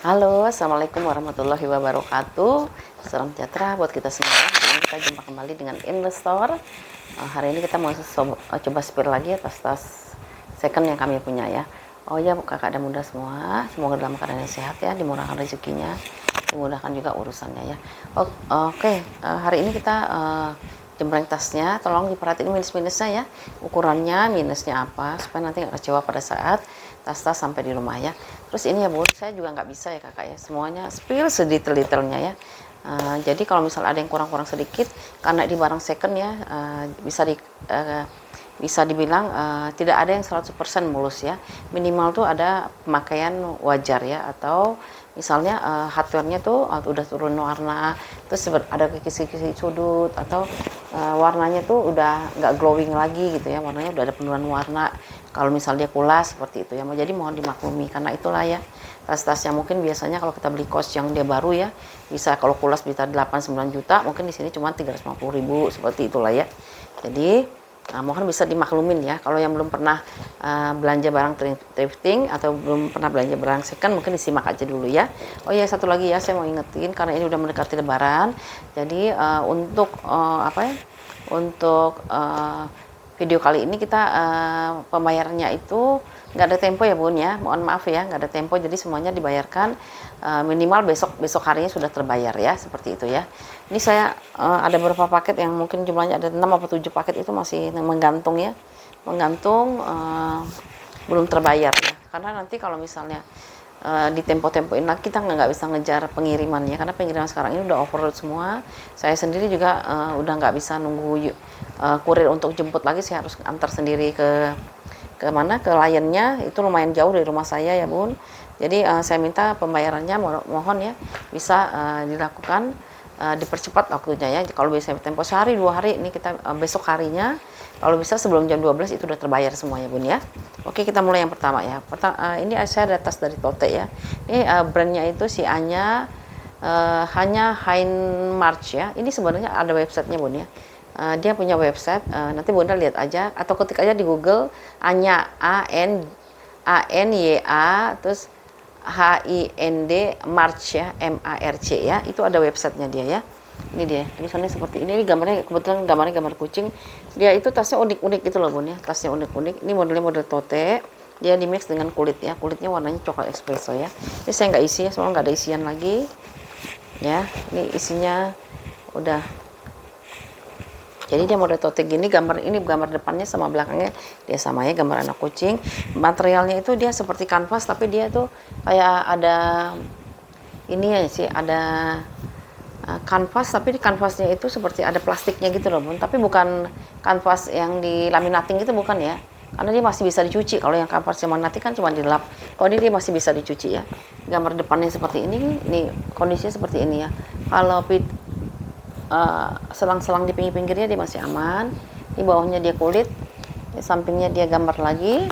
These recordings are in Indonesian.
Halo, Assalamualaikum warahmatullahi wabarakatuh. Salam sejahtera buat kita semua. Hari ini kita jumpa kembali dengan investor. Hari ini kita mau coba spill lagi atas tas second yang kami punya ya. Oh ya, kakak dan bunda semua, semoga dalam keadaan yang sehat ya, dimurahkan rezekinya, dimudahkan juga urusannya ya. Oke, hari ini kita jembreng tasnya, tolong diperhatiin minus-minusnya ya, ukurannya minusnya apa, supaya nanti nggak kecewa pada saat tas-tas sampai di rumah ya. Terus ini ya bu, saya juga nggak bisa ya kakak ya, semuanya spill sedetail-detailnya ya. Jadi kalau misalnya ada yang kurang-kurang sedikit, karena di barang second ya, bisa dibilang tidak ada yang 100% mulus ya. Minimal tuh ada pemakaian wajar ya, atau misalnya hardware-nya tuh udah turun warna, terus ada kikis-kikis sudut, atau warnanya tuh udah nggak glowing lagi gitu ya, warnanya udah ada penurunan warna. Kalau misalnya dia kulas seperti itu ya, jadi mohon dimaklumi karena itulah ya, tas-tas yang mungkin biasanya kalau kita beli kos yang dia baru ya, bisa kalau kulas bisa 8-9 juta, mungkin di sini cuma 350.000 seperti itulah ya. Jadi mohon bisa dimaklumin ya, kalau yang belum pernah belanja barang thrifting atau belum pernah belanja barang second, mungkin disimak aja dulu ya. Oh iya, satu lagi ya, saya mau ingetin karena ini udah mendekati lebaran, jadi untuk video kali ini kita pembayarannya itu nggak ada tempo ya bun ya, mohon maaf ya, nggak ada tempo, jadi semuanya dibayarkan minimal besok harinya sudah terbayar ya, seperti itu ya. Ini saya ada beberapa paket yang mungkin jumlahnya ada 6 atau 7 paket itu masih menggantung ya, belum terbayar ya, karena nanti kalau misalnya di tempo-tempoin lagi kita nggak bisa ngejar pengirimannya, karena pengiriman sekarang ini udah overload semua. Saya sendiri juga udah nggak bisa nunggu kurir untuk jemput lagi, saya harus antar sendiri ke mana, ke kliennya, itu lumayan jauh dari rumah saya ya bun. Jadi saya minta pembayarannya mohon ya bisa dilakukan dipercepat waktunya ya. Kalau bisa tempo sehari 2 hari, ini kita besok harinya kalau bisa sebelum jam 12 itu udah terbayar semuanya bun ya. Oke, kita mulai yang pertama ya. Ini saya ada tas dari Tote ya. Ini brandnya itu si Anya, hanya Hein March ya. Ini sebenarnya ada websitenya bun ya. Dia punya website, nanti bunda lihat aja atau ketik aja di Google Anya, ANYA terus HIND March ya, MARC ya. Itu ada websitenya dia ya. Ini dia, tulisannya seperti ini gambarnya, kebetulan gambarnya gambar kucing. Dia itu tasnya unik-unik gitu loh bun ya, tasnya unik-unik. Ini modelnya model Tote, dia di mix dengan kulit ya, kulitnya warnanya coklat espresso ya. Ini saya nggak isi ya, soalnya nggak ada isian lagi ya. Ini isinya udah, jadi dia model tote gini, gambar depannya sama belakangnya dia sama ya, gambar anak kucing. Materialnya itu dia seperti kanvas, tapi dia tuh kayak ada ini ya sih, ada kanvas, tapi di kanvasnya itu seperti ada plastiknya gitu loh bun, tapi bukan kanvas yang di laminating itu, bukan ya, karena dia masih bisa dicuci. Kalau yang kanvas yang laminating kan cuma dilap, kalau ini dia masih bisa dicuci ya. Gambar depannya seperti ini, nih kondisinya seperti ini ya. Kalau selang-selang di pinggir-pinggirnya dia masih aman. Di bawahnya dia kulit, di sampingnya dia gambar lagi,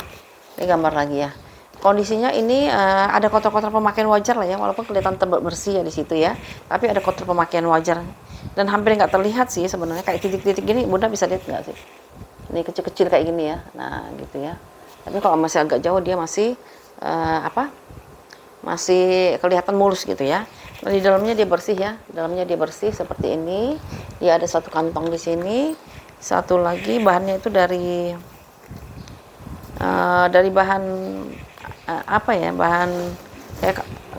ini gambar lagi ya. Kondisinya ini ada kotor-kotor pemakaian wajar lah ya, walaupun kelihatan bersih ya di situ ya, tapi ada kotor pemakaian wajar dan hampir nggak terlihat sih sebenarnya, kayak titik-titik gini. Bunda bisa lihat nggak sih, ini kecil-kecil kayak gini ya, nah gitu ya. Tapi kalau masih agak jauh dia masih masih kelihatan mulus gitu ya. Nah, di dalamnya dia bersih ya, dalamnya dia bersih seperti ini. Dia ada satu kantong di sini, satu lagi bahannya itu dari bahan bahan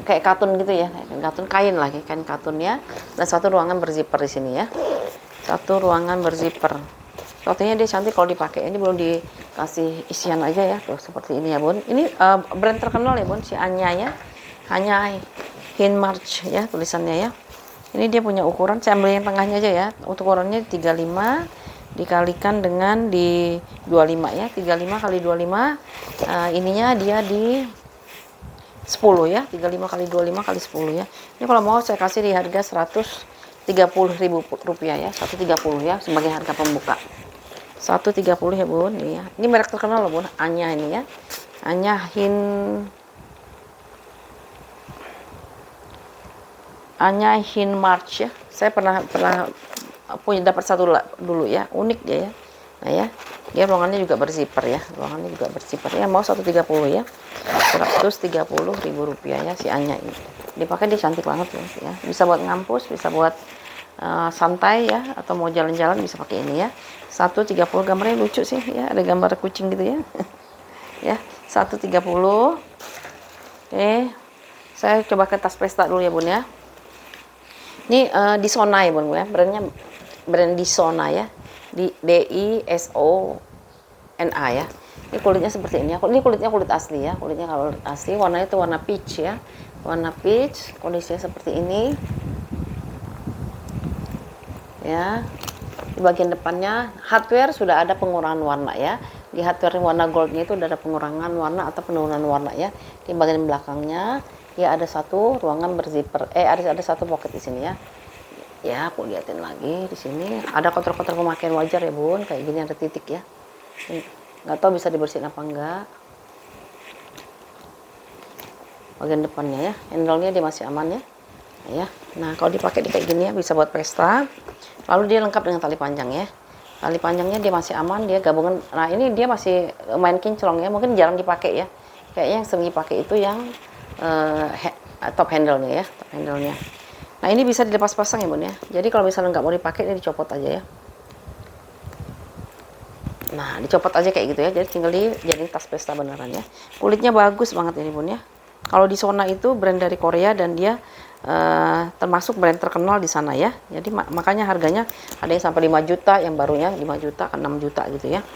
kayak katun gitu ya, katun kain lagi, kain katun ya. Dan satu ruangan berzipper di sini ya, satu ruangan berzipper. Totinya dia cantik kalau dipakai. Ini belum dikasih isian aja ya, tuh seperti ini ya bun. Ini brand terkenal ya bun, si Anya ya, hanya Hein March ya tulisannya ya. Ini dia punya ukuran, saya ambil yang tengahnya aja ya. Ukurannya 35 dikalikan dengan di 25 ya, 35 kali 25, ininya dia di 10 ya, 35 kali 25 kali 10 ya. Ini kalau mau saya kasih di harga 130.000 rupiah ya, 130 ya sebagai harga pembuka. 130 ya bun, ini ya. Ini merek terkenal loh bun, Anya ini ya. Anya Hein March ya. Saya pernah punya dapat satu dulu ya, unik dia ya. Nah ya, dia ruangannya juga berzipper ya, ruangannya juga berzipper ya. Mau 130 ya, 130.000 rupiah ya si Anya ini. Dipakai dia cantik banget ya. Bisa buat ngampus, bisa buat santai ya, atau mau jalan-jalan bisa pakai ini ya. 130, gambarnya lucu sih ya, ada gambar kucing gitu ya. Ya, 130. Oke, saya coba ke tas pesta dulu ya bun ya. Ini Disona ya bun ya, brandnya brand Disona ya, Disona ya. Ini kulitnya seperti ini ya. Ini kulitnya kulit asli ya, kulitnya kalau asli, warnanya itu warna peach ya, warna peach, kondisinya seperti ini ya. Di bagian depannya hardware sudah ada pengurangan warna ya. Di hardware warna goldnya itu udah ada pengurangan warna atau penurunan warna ya. Di bagian belakangnya ya ada satu ruangan berzipper, ada satu pocket di sini ya. Ya, aku liatin lagi di sini ada kotor-kotor pemakaian wajar ya bun, kayak gini ada titik ya. Nggak tahu bisa dibersihin apa enggak. Bagian depannya ya, handle-nya dia masih aman ya. Ya, nah kalau dipakai kayak gini ya bisa buat pesta. Lalu dia lengkap dengan tali panjang ya. Tali panjangnya dia masih aman, dia gabungan. Nah ini dia masih main kinclong ya, mungkin jarang dipakai ya. Kayaknya yang sering dipakai itu yang top handle-nya ya, top handle-nya. Nah ini bisa dilepas pasang ya bun ya. Jadi kalau misalnya nggak mau dipakai, ini dicopot aja ya. Nah dicopot aja kayak gitu ya. Jadi tinggal dijadiin tas pesta beneran ya. Kulitnya bagus banget ini bun ya. Kalau Disona itu brand dari Korea dan dia termasuk brand terkenal di sana ya. Jadi makanya harganya ada yang sampai 5 juta, yang barunya 5 juta ke 6 juta gitu ya.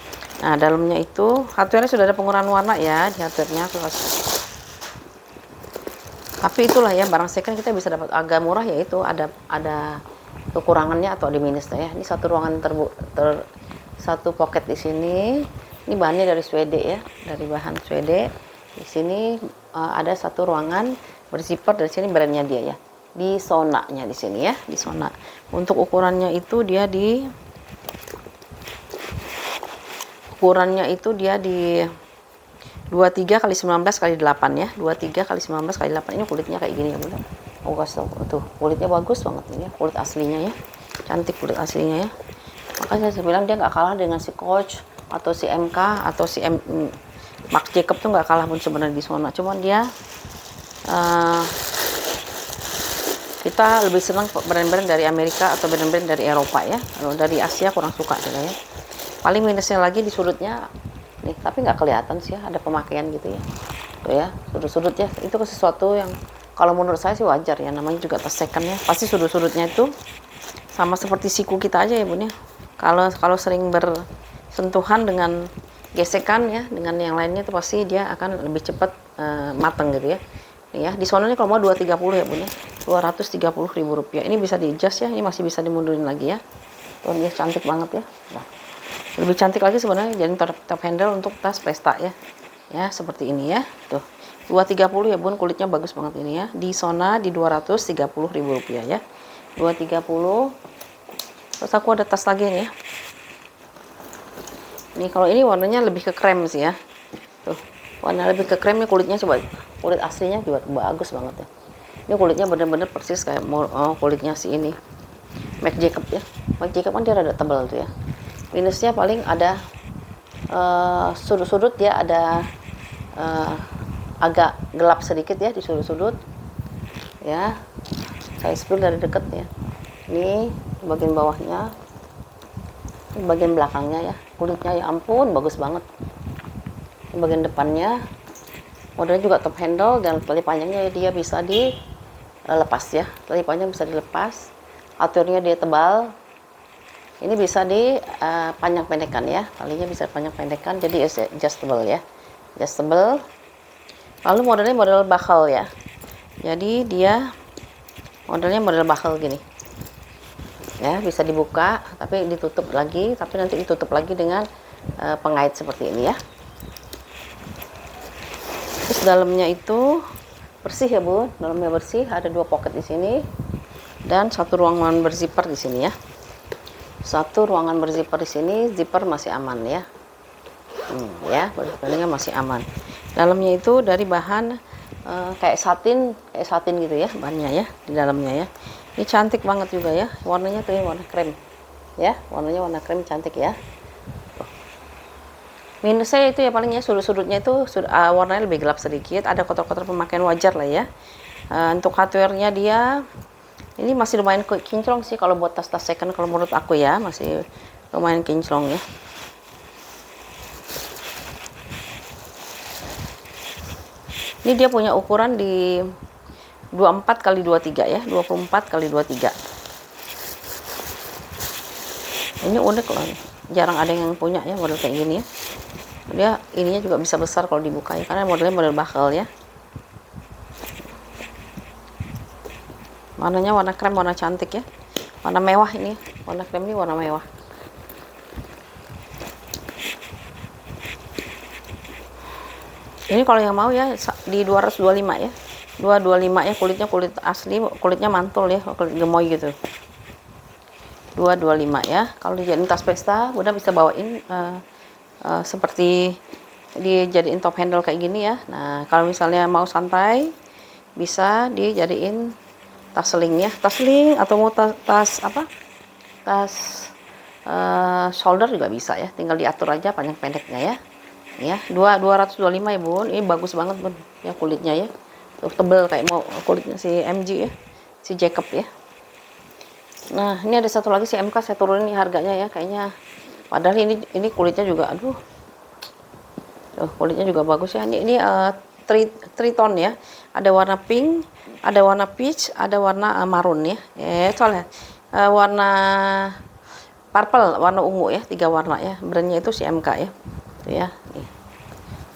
Nah dalamnya itu hardware-nya sudah ada pengurangan warna ya di hardware-nya. Tapi itulah ya, barang second kita bisa dapat agak murah, yaitu ada kekurangannya atau ada minusnya ya. Ini satu ruangan satu pocket di sini. Ini bahannya dari Swede ya, dari bahan Swede. Di sini ada satu ruangan berzipper, dari sini brandnya dia ya. Disona-nya di sini ya, Disona. Untuk ukurannya itu dia di 23 kali 19 kali 8 ya, 23 kali 19 kali 8. Ini kulitnya kayak gini ya bunda. Oh kasih tuh, kulitnya bagus banget ini ya, kulit aslinya ya, cantik kulit aslinya ya. Makanya saya bilang dia nggak kalah dengan si Coach atau si MK atau si Marc Jacob tuh nggak kalah pun sebenarnya di Disona. Cuman dia kita lebih senang brand-brand dari Amerika atau brand-brand dari Eropa ya. Kalau dari Asia kurang suka juga ya. Paling minusnya lagi di sudutnya nih, tapi nggak kelihatan sih ya, ada pemakaian gitu ya. Tuh ya, sudut-sudut ya, itu sesuatu yang kalau menurut saya sih wajar ya, namanya juga tas second ya. Pasti sudut-sudutnya itu sama seperti siku kita aja ya bun ya. Kalau sering bersentuhan dengan gesekan ya, dengan yang lainnya itu pasti dia akan lebih cepat matang gitu ya. Nih ya, di sono nih kalau mau 230 ya bun ya, 230.000 rupiah. Ini bisa di adjust ya, ini masih bisa dimundurin lagi ya. Tuh dia cantik banget ya. Nah, lebih cantik lagi sebenarnya jadi top handle untuk tas pesta ya. Ya seperti ini ya, tuh 230 ya bun, kulitnya bagus banget ini ya. Disona di 230.000 rupiah ya, 230. Terus aku ada tas lagi nih ya. Nih kalau ini warnanya lebih ke krem sih ya. Tuh warna lebih ke krem nih, kulitnya coba, kulit aslinya juga bagus banget ya. Ini kulitnya bener-bener persis kayak kulitnya si ini Marc Jacob ya. Marc Jacob kan dia rada tebal tuh ya. Minusnya paling ada sudut-sudut ya, ada agak gelap sedikit ya di sudut-sudut ya. Saya spill dari deket ya. Ini bagian bawahnya, ini bagian belakangnya ya, kulitnya ya ampun bagus banget. Ini bagian depannya, modelnya juga top handle dan tali panjangnya dia bisa dilepas ya, tali panjang bisa dilepas. Aturnya dia tebal. Ini bisa dipanjang pendekkan ya, talinya bisa panjang pendekkan, jadi adjustable ya, adjustable. Lalu modelnya model buckle ya, jadi dia modelnya model buckle gini ya, bisa dibuka tapi ditutup lagi, tapi nanti ditutup lagi dengan pengait seperti ini ya. Terus dalamnya itu bersih ya bun, dalamnya bersih, ada 2 pocket di sini dan satu ruangan berzipper di sini ya. Satu ruangan berzipper di sini, zipper masih aman ya. Ya, berzippernya masih aman. Dalamnya itu dari bahan kayak satin gitu ya, bahannya ya, di dalamnya ya. Ini cantik banget juga ya, warnanya tuh ya, warna krem. Ya, warnanya warna krem, cantik ya. Minusnya itu ya palingnya sudut-sudutnya itu warnanya lebih gelap sedikit, ada kotor-kotor pemakaian wajar lah ya. Untuk hardware-nya dia ini masih lumayan kinclong sih kalau buat tas-tas second, kalau menurut aku ya masih lumayan kinclong ya. Ini dia punya ukuran di 24 kali 23 ya, 24 kali 23. Ini unik loh, jarang ada yang punya ya model kayak gini ya. Dia ininya juga bisa besar kalau dibuka ya, karena modelnya model buckle ya. Warnanya warna krem, warna cantik ya, warna mewah ini, warna krem ini warna mewah. Ini kalau yang mau ya di 225 ya, 225 ya, kulitnya kulit asli, kulitnya mantul ya, kulit gemoy gitu. 225 ya. Kalau dijadiin tas pesta, udah bisa bawain seperti dijadiin top handle kayak gini ya. Nah, kalau misalnya mau santai, bisa dijadiin tas sling ya, tas sling atau mau tas apa? Tas shoulder juga bisa ya. Tinggal diatur aja panjang pendeknya ya. Ya, 225 ya Bun. Ini bagus banget Bun. Ya kulitnya ya. Tuh, tebel kayak mau kulitnya si MG ya. Si Jacob ya. Nah, ini ada satu lagi si MK, saya turunin nih harganya ya, kayaknya. Padahal ini kulitnya juga aduh. Tuh, kulitnya juga bagus ya. Ini tone ya. Ada warna pink, ada warna peach, ada warna marun ya. Soalnya warna purple, warna ungu ya, 3 warna ya. Brandnya itu si MK ya. Tuh ya. Nih.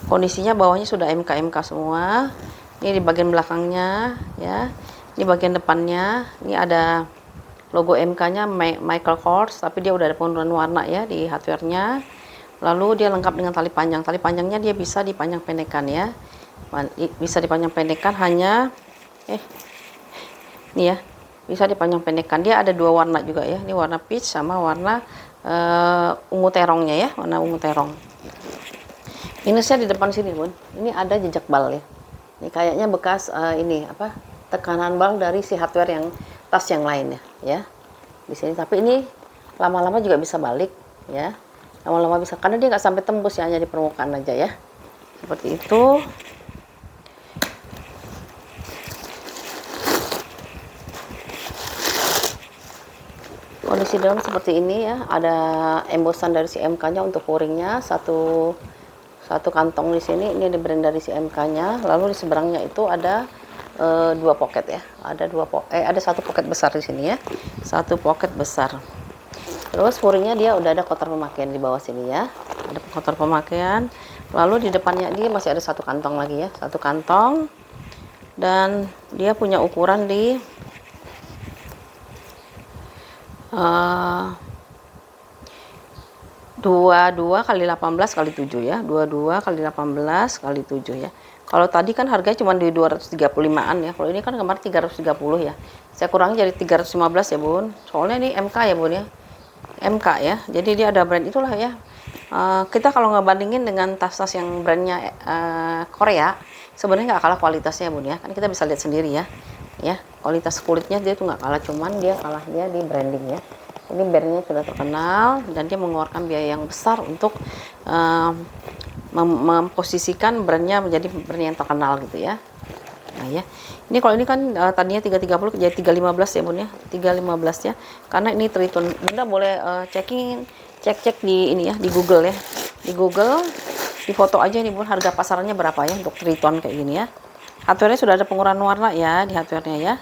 Kondisinya bawahnya sudah MK semua. Ini di bagian belakangnya ya. Ini bagian depannya. Ini ada logo MK-nya Michael Kors, tapi dia udah ada penurunan warna ya di hardware-nya. Lalu dia lengkap dengan tali panjang. Tali panjangnya dia bisa dipanjang pendekkan ya. Bisa dipanjang pendekkan hanya nih ya. Bisa dipanjang pendekkan. Dia ada 2 warna juga ya. Ini warna peach sama warna ungu terongnya ya, warna ungu terong. Minusnya di depan sini Bun, ini ada jejak bal ya. Ini kayaknya bekas ini apa, tekanan bal dari si hardware yang tas yang lainnya ya di sini. Tapi ini lama-lama juga bisa balik ya, lama-lama bisa, karena dia nggak sampai tembus ya, hanya di permukaan aja ya, seperti itu. Kondisi dalam seperti ini ya, ada embosan dari si MK-nya untuk o-ringnya, satu kantong di sini. Ini ada brand dari si MK-nya. Lalu di seberangnya itu ada 2 pocket ya. Ada 1 pocket besar di sini ya. 1 pocket besar. Terus o-ringnya dia udah ada kotor pemakaian di bawah sini ya. Ada kotor pemakaian. Lalu di depannya dia masih ada 1 kantong lagi ya. 1 kantong. Dan dia punya ukuran di 22 kali 18 kali 7 ya, 22 kali 18 kali 7 ya. Kalau tadi kan harganya cuma di 235-an ya, kalau ini kan kemarin 330 ya. Saya kurangi jadi 315 ya Bun, soalnya ini MK ya Bun ya, MK ya, jadi dia ada brand itulah ya. Kita kalau ngebandingin dengan tas-tas yang brandnya Korea, sebenarnya nggak kalah kualitasnya Bun ya, kan kita bisa lihat sendiri ya. Ya, kualitas kulitnya dia tuh nggak kalah, cuman dia kalahnya di branding ya. Ini brandnya sudah terkenal dan dia mengeluarkan biaya yang besar untuk memposisikan brandnya menjadi brand yang terkenal gitu ya. Nah ya, ini kalau ini kan tadinya 330 jadi 315 ya Bun ya, 315 ya, karena ini tritone. Bunda boleh cek di ini ya, di Google ya, di Google, di foto aja nih Bun, harga pasarannya berapa ya untuk tritone kayak gini ya. Hardware-nya sudah ada pengurangan warna ya di hardware-nya ya.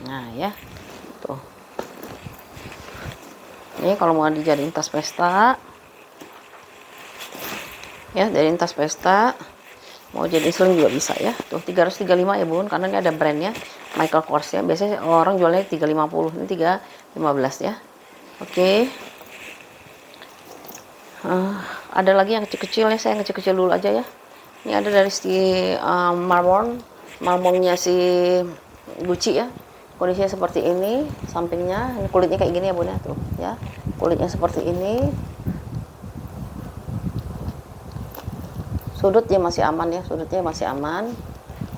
Nah ya, tuh. Ini kalau mau dijadiin tas pesta, ya jadiin tas pesta, mau jadi sling juga bisa ya. Tuh 335 ya Bun, karena ini ada brandnya Michael Kors ya. Biasanya orang jualnya 350, ini 315 ya. Oke. Ada lagi yang kecil-kecil ya, saya yang kecil-kecil dulu aja ya. Ini ada dari si marmonnya si Gucci ya. Kondisinya seperti ini, sampingnya, ini kulitnya kayak gini ya Bun ya, tuh ya. Kulitnya seperti ini. Sudutnya masih aman ya, sudutnya masih aman.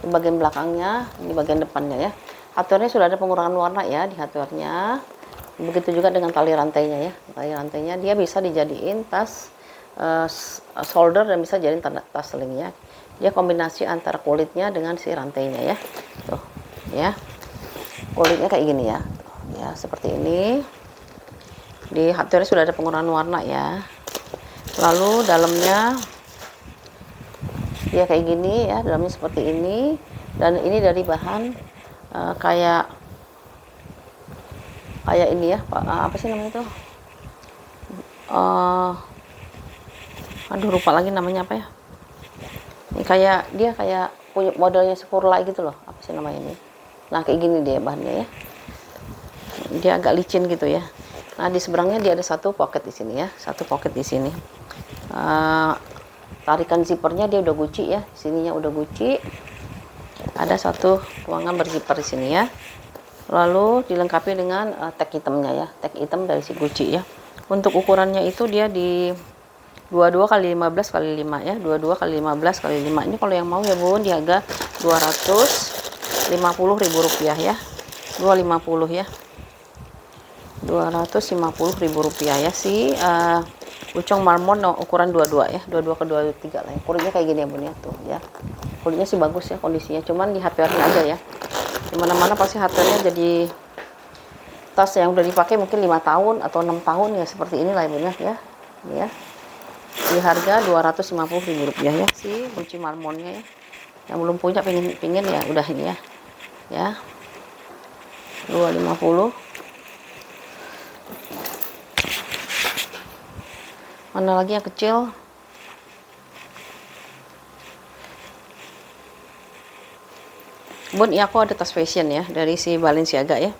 Di bagian belakangnya, di bagian depannya ya. Hardware-nya sudah ada pengurangan warna ya di hardware-nya. Begitu juga dengan tali rantainya ya. Tali rantainya dia bisa dijadiin tas shoulder dan bisa jadi tas selingnya. Dia kombinasi antara kulitnya dengan si rantainya ya. Tuh, ya. Kulitnya kayak gini ya. Tuh, ya, seperti ini. Di hardware sudah ada pengurahan warna ya. Lalu dalamnya dia kayak gini ya, dalamnya seperti ini, dan ini dari bahan kayak ini ya, apa sih namanya itu? Aduh lupa lagi namanya apa ya. Ini dia kayak punya modelnya Sepurla gitu loh, apa sih namanya ini? Nah kayak gini dia bahannya ya. Dia agak licin gitu ya. Nah di seberangnya dia ada satu pocket di sini ya, satu pocket di sini. Tarikan zippernya dia udah guci ya, sininya udah guci. Ada satu ruangan berzipper di sini ya. Lalu dilengkapi dengan tag hitamnya ya, tag hitam dari si Gucci ya. Untuk ukurannya itu dia di 22 kali 15 kali 5 ya, 22 kali 15 kali 5. Ini kalau yang mau ya Bun, di harga Rp250.000 ya. 250 ya. Rp250.000 ya si Ucong Marmon ukuran 22 ya, 22 ke 23 lah. Kulitnya kayak gini ya Bun ya, tuh ya. Kulitnya sih bagus ya kondisinya, cuman di hardware aja ya. Dimana-mana pasti hardware-nya jadi tas yang udah dipakai mungkin 5 tahun atau 6 tahun ya, seperti inilah ya Bun ya. Ini ya. Di harga Rp250.000 ya si Gucci Marmonnya ya. Yang belum punya pingin ya udah ini ya. Ya. 250. Mana lagi yang kecil? Bun, ya aku ada tas fashion ya dari si Balenciaga ya.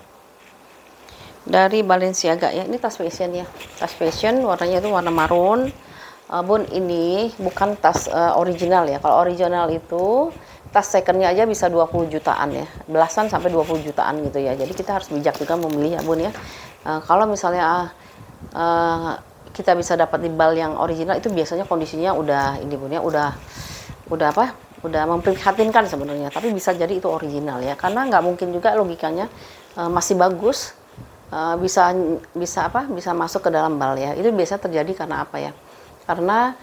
Dari Balenciaga ya, ini tas fashion ya. Tas fashion warnanya itu warna marun. Bun, ini bukan tas original ya. Kalau original itu tas secondnya aja bisa 20 jutaan ya. Belasan sampai 20 jutaan gitu ya. Jadi kita harus bijak juga memilih ya Bun ya. Kalau misalnya kita bisa dapat di bal yang original itu biasanya kondisinya udah ini Bun ya, udah apa? Udah memprihatinkan sebenarnya, tapi bisa jadi itu original ya, karena nggak mungkin juga logikanya masih bagus bisa masuk ke dalam bal ya. Itu biasa terjadi karena apa ya? Karena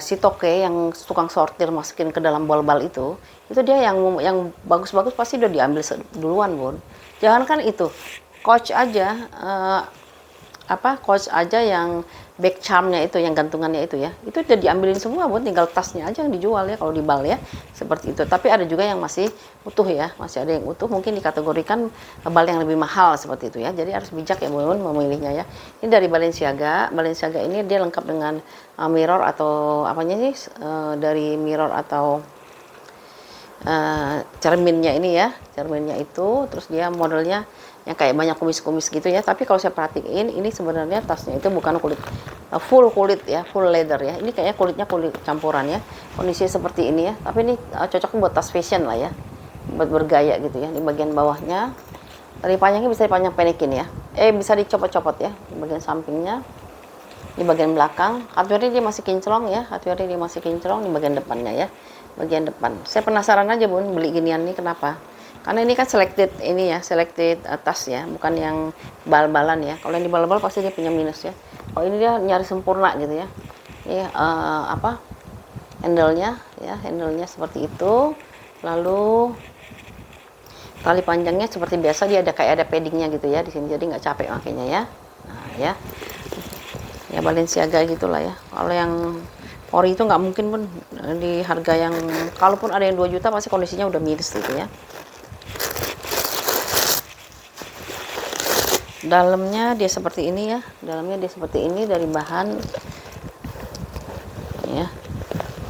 si toke yang tukang sortir masukin ke dalam bal-bal itu dia yang bagus-bagus pasti udah diambil duluan Bun. Jangankan itu, coach aja coach aja yang back charmnya itu, yang gantungannya itu ya, itu udah diambilin semua Bun, tinggal tasnya aja yang dijual ya kalau di bal ya, seperti itu. Tapi ada juga yang masih utuh ya, masih ada yang utuh, mungkin dikategorikan bal yang lebih mahal seperti itu ya. Jadi harus bijak ya Bun memilihnya ya. Ini dari Balenciaga ini dia lengkap dengan mirror atau apanya sih, dari mirror atau cerminnya ini ya, cerminnya itu, terus dia modelnya yang kayak banyak kumis-kumis gitu ya. Tapi kalau saya perhatiin ini sebenarnya tasnya itu bukan kulit full kulit ya, full leather ya. Ini kayaknya kulitnya kulit campuran ya, kondisinya seperti ini ya. Tapi ini cocok buat tas fashion lah ya, buat bergaya gitu ya. Di bagian bawahnya tali panjangnya bisa dipanjang pendekin ya, bisa dicopot-copot ya di bagian sampingnya. Di bagian belakang hardware-nya dia masih kinclong ya, di bagian depannya ya, bagian depan. Saya penasaran aja Bun beli ginian nih, kenapa? Karena ini kan selected tas ya, bukan yang bal-balan ya. Kalau yang di bal-bal pasti dia punya minus ya. Kalau ini dia nyari sempurna gitu ya. Ini handle-nya seperti itu. Lalu tali panjangnya seperti biasa, dia ada paddingnya gitu ya di sini, jadi nggak capek makanya ya. Nah ya, ya Balenciaga gitulah ya. Kalau yang ori itu nggak mungkin Pun di harga yang, kalaupun ada yang 2 juta pasti kondisinya udah miris gitu ya. Dalamnya dia seperti ini ya, dari bahan ya.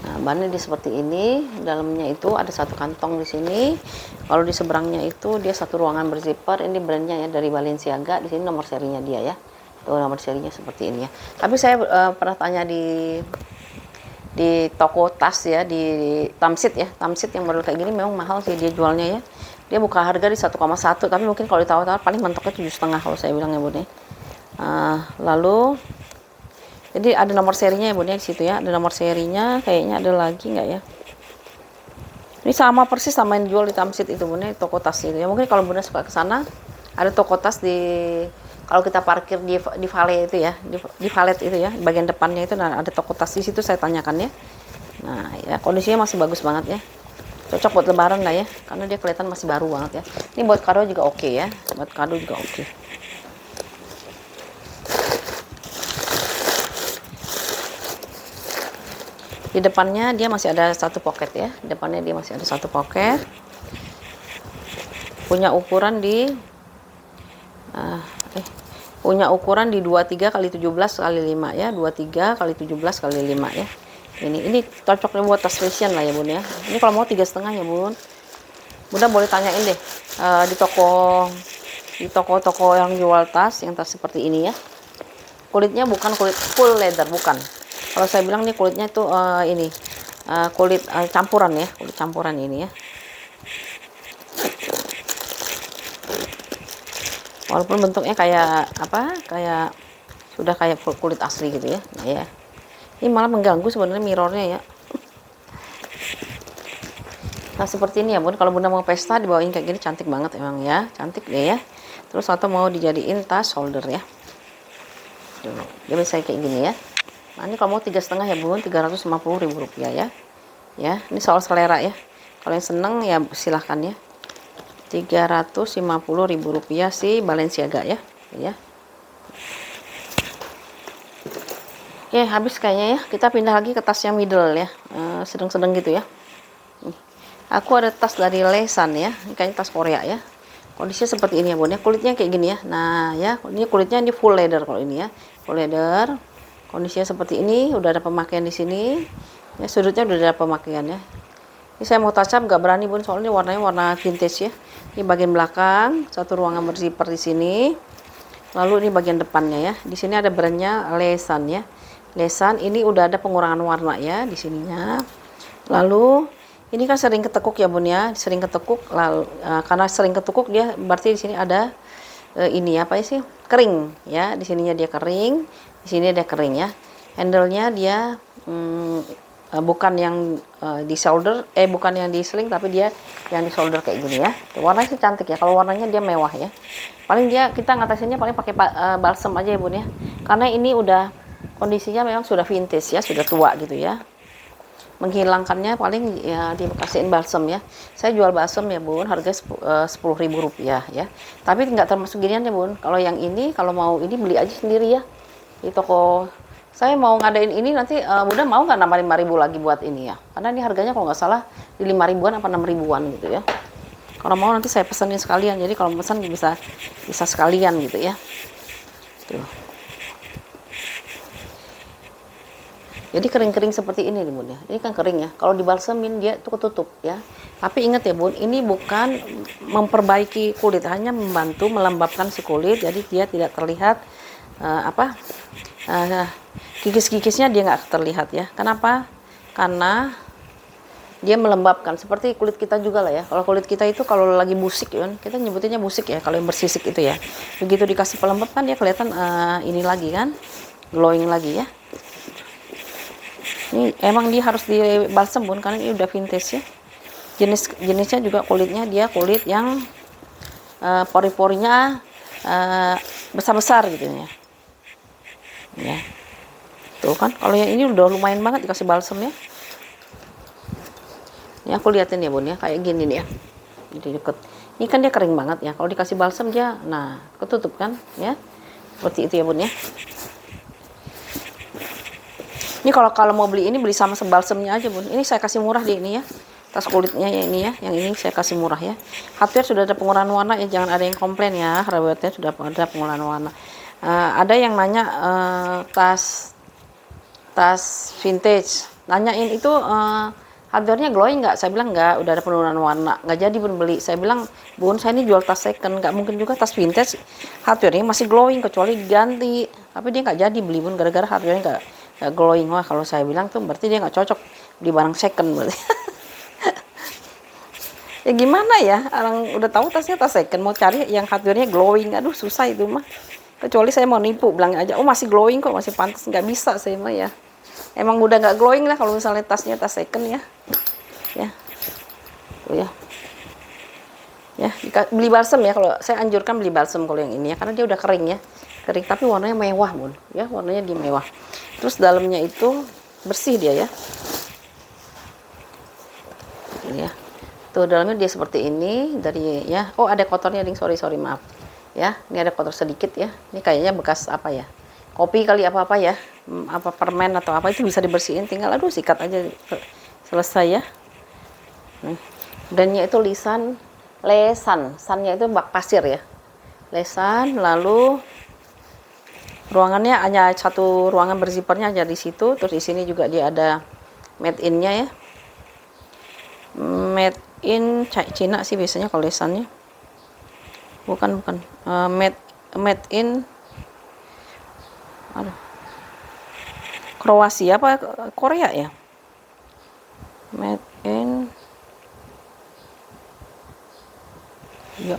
Nah, bahannya dia seperti ini. Dalamnya itu ada satu kantong di sini. Kalau di seberangnya itu dia satu ruangan berzipper. Ini brandnya ya dari Balenciaga. Di sini nomor serinya dia ya. Tuh nomor serinya seperti ini ya. Tapi saya pernah tanya di toko tas ya, di Tamsit ya. Tamsit yang model kayak gini memang mahal sih dia jualnya ya. Dia buka harga di 1,1, tapi mungkin kalau ditawar-tawar paling mentoknya 7,5 kalau saya bilang ya Bun ya. Lalu jadi ada nomor serinya ya Bun ya di situ ya. Ada nomor serinya, kayaknya ada lagi nggak ya? Ini sama persis sama yang dijual di Tamsit itu Bun ya, toko tas itu ya. Mungkin kalau Bunda suka ke sana, ada toko tas di kalau kita parkir di valet itu ya, di valet itu ya, bagian depannya itu nah, ada toko tas di situ saya tanyakan ya. Nah ya kondisinya masih bagus banget ya, cocok buat lebaran lah ya, karena dia kelihatan masih baru banget ya. Ini buat kado juga oke ya, buat kado juga oke. Di depannya dia masih ada satu pocket ya, di depannya dia masih ada satu pocket, punya ukuran di punya ukuran di 23 kali 17 kali 5 ya, 23 kali 17 kali 5 ya. Ini cocoknya buat tas fashion lah ya bun ya. Ini kalau mau 3,5 ya bun. Bunda boleh tanyain deh di toko-toko yang jual tas seperti ini ya. Kulitnya bukan kulit full leather, bukan. Kalau saya bilang nih kulitnya itu kulit campuran ya, kulit campuran ini ya. Walaupun bentuknya kayak kayak sudah kayak kulit asli gitu ya. Nah, ya. Ini malah mengganggu sebenarnya mirrornya ya. Nah seperti ini ya bun, kalau bunda mau pesta dibawain kayak gini cantik banget emang ya, cantik deh ya. Terus atau mau dijadiin tas shoulder ya. Tuh, dia bisa kayak gini ya. Nah ini kalau mau 3,5 ya bun, Rp350.000 ya. Ya, ini soal selera ya. Kalau yang seneng ya silahkan ya. Rp350.000 si Balenciaga ya. Ya. Oke, habis kayaknya ya. Kita pindah lagi ke tas yang middle ya. Sedang-sedang gitu ya. Aku ada tas dari Lesan ya. Ini kayaknya tas Korea ya. Kondisinya seperti ini ya bun ya. Kulitnya kayak gini ya. Nah ya, ini kulitnya ini full leather kalau ini ya. Full leather. Kondisinya seperti ini. Udah ada pemakaian di sini. Ya, sudutnya udah ada pemakaian ya. Ini saya mau touch up nggak berani bun, soalnya warnanya warna vintage ya. Ini bagian belakang, satu ruangan berzipper di sini. Lalu ini bagian depannya ya. Di sini ada brandnya Lesan ya. Lesan ini udah ada pengurangan warna ya di sininya. Lalu ini kan sering ketekuk ya bun ya, sering ketekuk. Lalu karena sering ketekuk dia berarti di sini ada ini apa sih? Kering ya. Di sininya dia kering, di sini dia kering ya. Handle-nya dia bukan yang di shoulder, bukan yang di sling, tapi dia yang di shoulder kayak gini ya. Warnanya sih cantik ya. Kalau warnanya dia mewah ya. Paling dia kita ngatasinnya paling pakai balsam aja ya bun ya. Karena ini udah kondisinya memang sudah vintage ya, sudah tua gitu ya. Menghilangkannya paling ya dikasihin balsam ya. Saya jual balsam ya bun, harga Rp10.000 ya. Tapi nggak termasuk ginian ya bun. Kalau yang ini, kalau mau ini beli aja sendiri ya di toko. Saya mau ngadain ini nanti Bunda mau nggak nambah 5.000 lagi buat ini ya, karena ini harganya kalau nggak salah di 5.000-an apa 6.000-an gitu ya. Kalau mau nanti saya pesenin sekalian, jadi kalau pesan bisa sekalian gitu ya. Tuh. Jadi kering-kering seperti ini nih bun ya. Ini kan kering ya. Kalau dibalsemin dia tuh ketutup ya. Tapi ingat ya bun, ini bukan memperbaiki kulit, hanya membantu melembabkan si kulit. Jadi dia tidak terlihat kikis-kikisnya dia nggak terlihat ya. Kenapa? Karena dia melembabkan. Seperti kulit kita juga lah ya. Kalau kulit kita itu kalau lagi busik ya, kita nyebutinnya busik ya. Kalau yang bersisik itu ya. Begitu dikasih pelembab kan dia kelihatan ini lagi kan, glowing lagi ya. Ini emang dia harus dibalsam bun, karena ini udah vintage ya. Jenisnya juga kulitnya dia kulit yang pori-porinya besar-besar gitu ya. Ya. Tuh kan, kalau yang ini udah lumayan banget dikasih balsam ya. Ini aku liatin ya bun ya, kayak gini nih ya. Jadi deket. Ini kan dia kering banget ya. Kalau dikasih balsam dia, nah ketutup kan ya. Seperti itu ya bun ya. Ini kalau mau beli ini beli sama balsamnya aja bun. Ini saya kasih murah di ini ya. Tas kulitnya ya ini ya, yang ini saya kasih murah ya. Hardware sudah ada pengurangan warna ya, jangan ada yang komplain ya. Hardware sudah ada pengurangan warna. Ada yang nanya tas vintage, nanyain itu hardware-nya glowing nggak? Saya bilang nggak, udah ada penurunan warna, nggak jadi bun beli. Saya bilang bun, saya ini jual tas second, nggak mungkin juga tas vintage hardware-nya masih glowing kecuali diganti. Tapi dia nggak jadi beli bun, gara-gara hardware-nya nggak glowing. Wah kalau saya bilang tuh berarti dia nggak cocok beli barang second berarti. Ya gimana ya, orang udah tahu tasnya tas second, mau cari yang hardware-nya glowing, aduh susah itu mah. Kecuali saya mau nipu, bilang aja, oh masih glowing kok, masih pantas, nggak bisa saya mah ya. Emang udah nggak glowing lah kalau misalnya tasnya tas second ya. Ya. Tuh ya. Ya, beli balsam ya, kalau saya anjurkan beli balsam kalau yang ini ya, karena dia udah kering ya. Kering tapi warnanya mewah, Bun. Ya, warnanya dia mewah. Terus dalamnya itu bersih dia ya. Ini ya. Tuh dalamnya dia seperti ini dari ya. Oh, ada kotornya, Ding. Sorry, maaf. Ya, ini ada kotor sedikit ya. Ini kayaknya bekas apa ya? Kopi kali apa-apa ya. Apa permen atau apa itu bisa dibersihin, tinggal aduh sikat aja selesai ya. Brandnya itu Lesan. Sannya itu bak pasir ya. Lesan, lalu ruangannya hanya satu ruangan berzipernya aja di situ. Terus di sini juga dia ada made in-nya ya. Made in Cina sih biasanya kalau lesannya. Bukan. Made in Kroasia apa Korea ya? Made in ya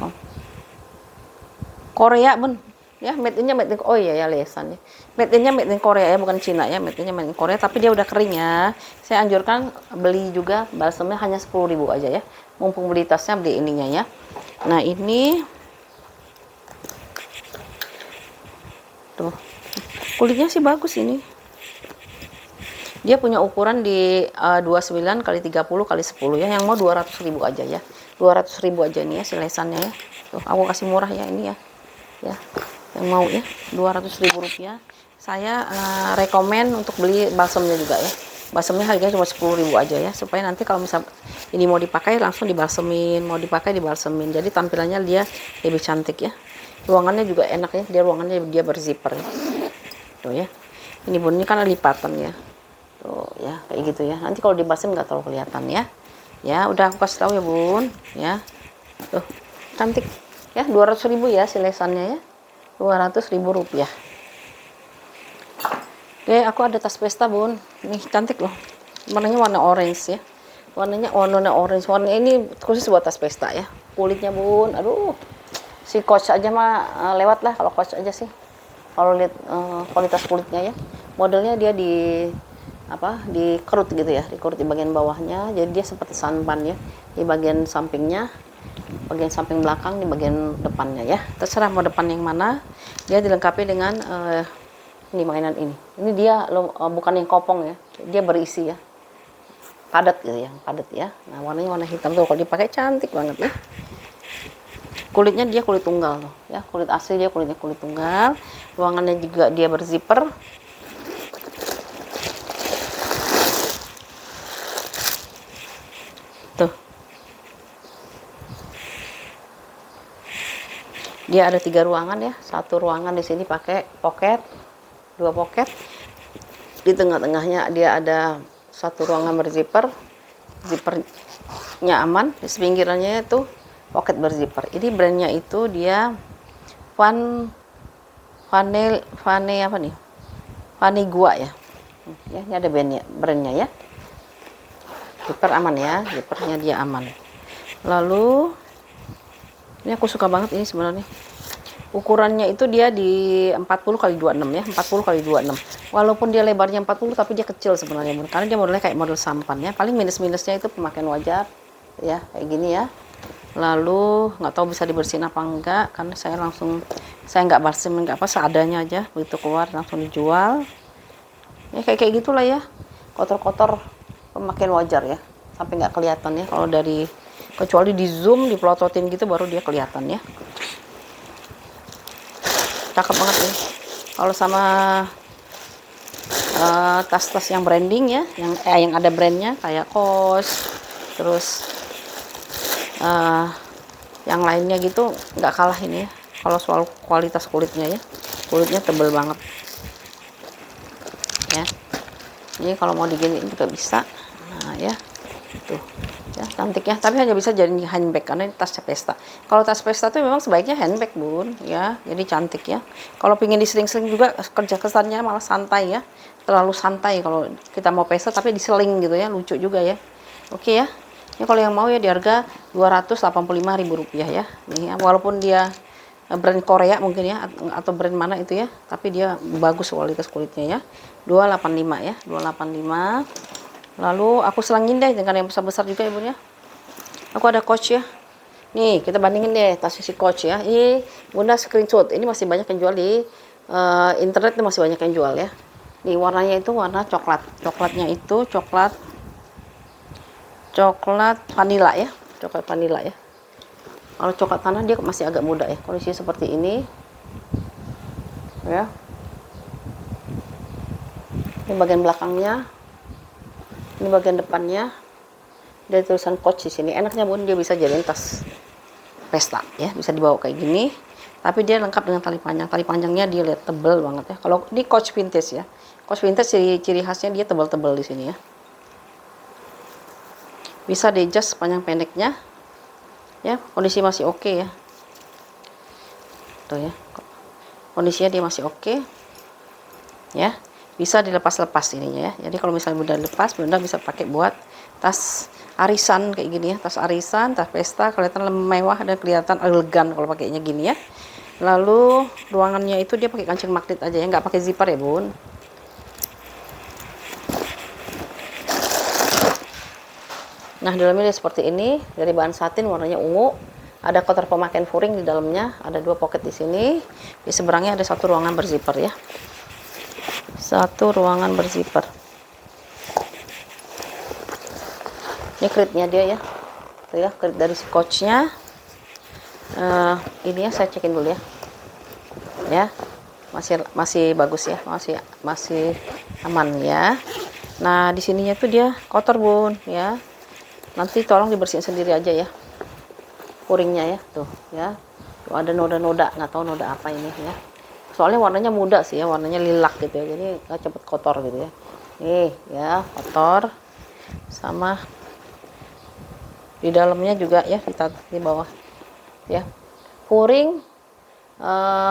Korea, Bun. Ya, made in-nya made in, oh iya ya lesannya. Made in-nya made in Korea ya, bukan Cina ya. Made in-nya made in Korea, tapi dia udah kering ya. Saya anjurkan beli juga balsamnya hanya 10.000 aja ya. Mumpung beli tasnya, beli ininya ya. Nah, ini tuh. Kulitnya sih bagus ini. Dia punya ukuran di 29 kali 30 kali 10 ya. Yang mau 200.000 aja ya. 200.000 aja nih ya si lesannya ya. Tuh, aku kasih murah ya ini ya. Ya. Yang mau ya 200.000 rupiah. Saya rekomen untuk beli balsamnya juga ya. Balsamnya harganya cuma 10.000 aja ya, supaya nanti kalau misal ini mau dipakai langsung dibalsemin, mau dipakai dibalsemin. Jadi tampilannya dia lebih cantik ya. Ruangannya juga enak ya, ruangannya dia berzipper ya. Tuh ya. Ini Bun, ini kan lipatan ya. Tuh ya, kayak gitu ya. Nanti kalau dibalsem nggak terlalu kelihatan ya. Ya, udah aku kasih tahu ya, Bun, ya. Tuh, cantik. Ya, 200.000 ya si lesannya ya. 200.000 rupiah. Oke, aku ada tas pesta, Bun. Nih cantik loh. Warnanya warna orange ya. Warna orange. Warna ini khusus buat tas pesta ya. Kulitnya, Bun. Aduh. Si Coach aja mah lewat lah kalau Coach aja sih. Kalau lihat kualitas kulitnya ya. Modelnya dia dikerut gitu ya. Dikerut di bagian bawahnya. Jadi dia seperti sanpan ya. Di bagian sampingnya, bagian samping belakang, di bagian depannya ya. Terserah mau depan yang mana. Dia dilengkapi dengan ini mainan ini. Ini dia bukan yang kopong ya. Dia berisi ya. Padat gitu ya, padat ya. Nah, warnanya warna hitam tuh, kalau dipakai cantik banget ya. Kulitnya dia kulit tunggal tuh ya. Kulit asli dia kulit tunggal. Ruangannya juga dia berzipper. Tuh. Dia ada 3 ruangan ya. Satu ruangan di sini pakai pocket, 2 pocket. Di tengah-tengahnya dia ada satu ruangan berzipper. Zippernya aman. Di pinggirannya itu pocket berzipper. Ini brandnya itu dia Vane apa nih? Vane Gua ya. Ya, ini ada brandnya ya. Zipper aman ya, zippernya dia aman. Lalu ini aku suka banget ini sebenarnya. Ukurannya itu dia di 40 kali 26 ya, 40 kali 26. Walaupun dia lebarnya 40 tapi dia kecil sebenarnya, karena dia modelnya kayak model sampan ya. Paling minus-minusnya itu pemakaian wajar ya, kayak gini ya. Lalu nggak tahu bisa dibersihin apa enggak, karena saya nggak balsem, nggak apa, seadanya aja, begitu keluar langsung dijual ya. Kayak gitulah ya, kotor-kotor pemakaian wajar ya, sampai nggak kelihatan ya kalau dari, kecuali di zoom, dipelototin gitu baru dia kelihatan ya. Cakep banget ini kalau sama tas-tas yang branding ya, yang ada brandnya kayak Kos, terus yang lainnya gitu, nggak kalah ini ya kalau soal kualitas kulitnya ya. Kulitnya tebel banget ya. Ini kalau mau diginiin juga bisa. Nah ya, tuh ya, cantik ya. Tapi hanya bisa jadi handbag karena ini tas pesta. Kalau tas pesta tuh memang sebaiknya handbag, Bun ya. Jadi cantik ya. Kalau pingin diseling-seling juga, kerja kesannya malah santai ya. Terlalu santai kalau kita mau pesta tapi diseling gitu ya, lucu juga ya. Oke ya. Ini kalau yang mau ya di harga 285.000 rupiah ya. Nih, walaupun dia brand Korea mungkin ya, atau brand mana itu ya, tapi dia bagus kualitas kulitnya ya. 285 ya, 285. Lalu aku selangin deh dengan yang besar-besar juga ya, Bun ya. Aku ada Coach ya. Nih, kita bandingin deh tas si Coach ya. Ini Bunda screenshot. Ini masih banyak yang jual di internet, ini masih banyak yang jual ya. Nih, warnanya itu warna coklat. Coklatnya itu coklat vanila ya. Coklat vanila ya. Kalau coklat tanah dia masih agak muda ya. Kondisi seperti ini. Ya. Ini bagian belakangnya. Ini bagian depannya. Ada tulisan Coach di sini. Enaknya Bun, dia bisa jadiin tas pesta ya, bisa dibawa kayak gini. Tapi dia lengkap dengan tali panjang. Tali panjangnya dia lihat tebel banget ya. Kalau di Coach vintage ya. Coach vintage ciri khasnya dia tebal-tebal di sini ya. Bisa di adjust panjang pendeknya. Ya, kondisi masih oke ya. Tuh ya. Kondisinya dia masih oke. Ya. Bisa dilepas-lepas ininya ya. Jadi kalau misalnya Bunda lepas, Bunda bisa pakai buat tas arisan kayak gini ya, tas arisan, tas pesta, kelihatan mewah dan kelihatan elegan kalau pakainya gini ya. Lalu ruangannya itu dia pakai kancing magnet aja ya, nggak pakai zipper ya Bun. Nah, dalamnya seperti ini, dari bahan satin warnanya ungu. Ada kotak pemakaian furing di dalamnya, ada 2 pocket di sini. Di seberangnya ada 1 ruangan berzipper ya. 1 ruangan berzipper. Ini kritnya dia ya. Tuh ya, krit dari si Coachnya. Ini ya saya cekin dulu ya. Ya. Masih bagus ya, masih aman ya. Nah, di sininya tuh dia kotor Bun ya. Nanti tolong dibersihin sendiri aja ya. Furingnya ya, tuh ya. Tuh ada noda-noda, nggak tahu noda apa ini ya. Soalnya warnanya muda sih ya, warnanya lilac gitu ya. Jadi nggak cepet kotor gitu ya. Nih ya, kotor. Sama di dalamnya juga ya, kita di bawah ya, furing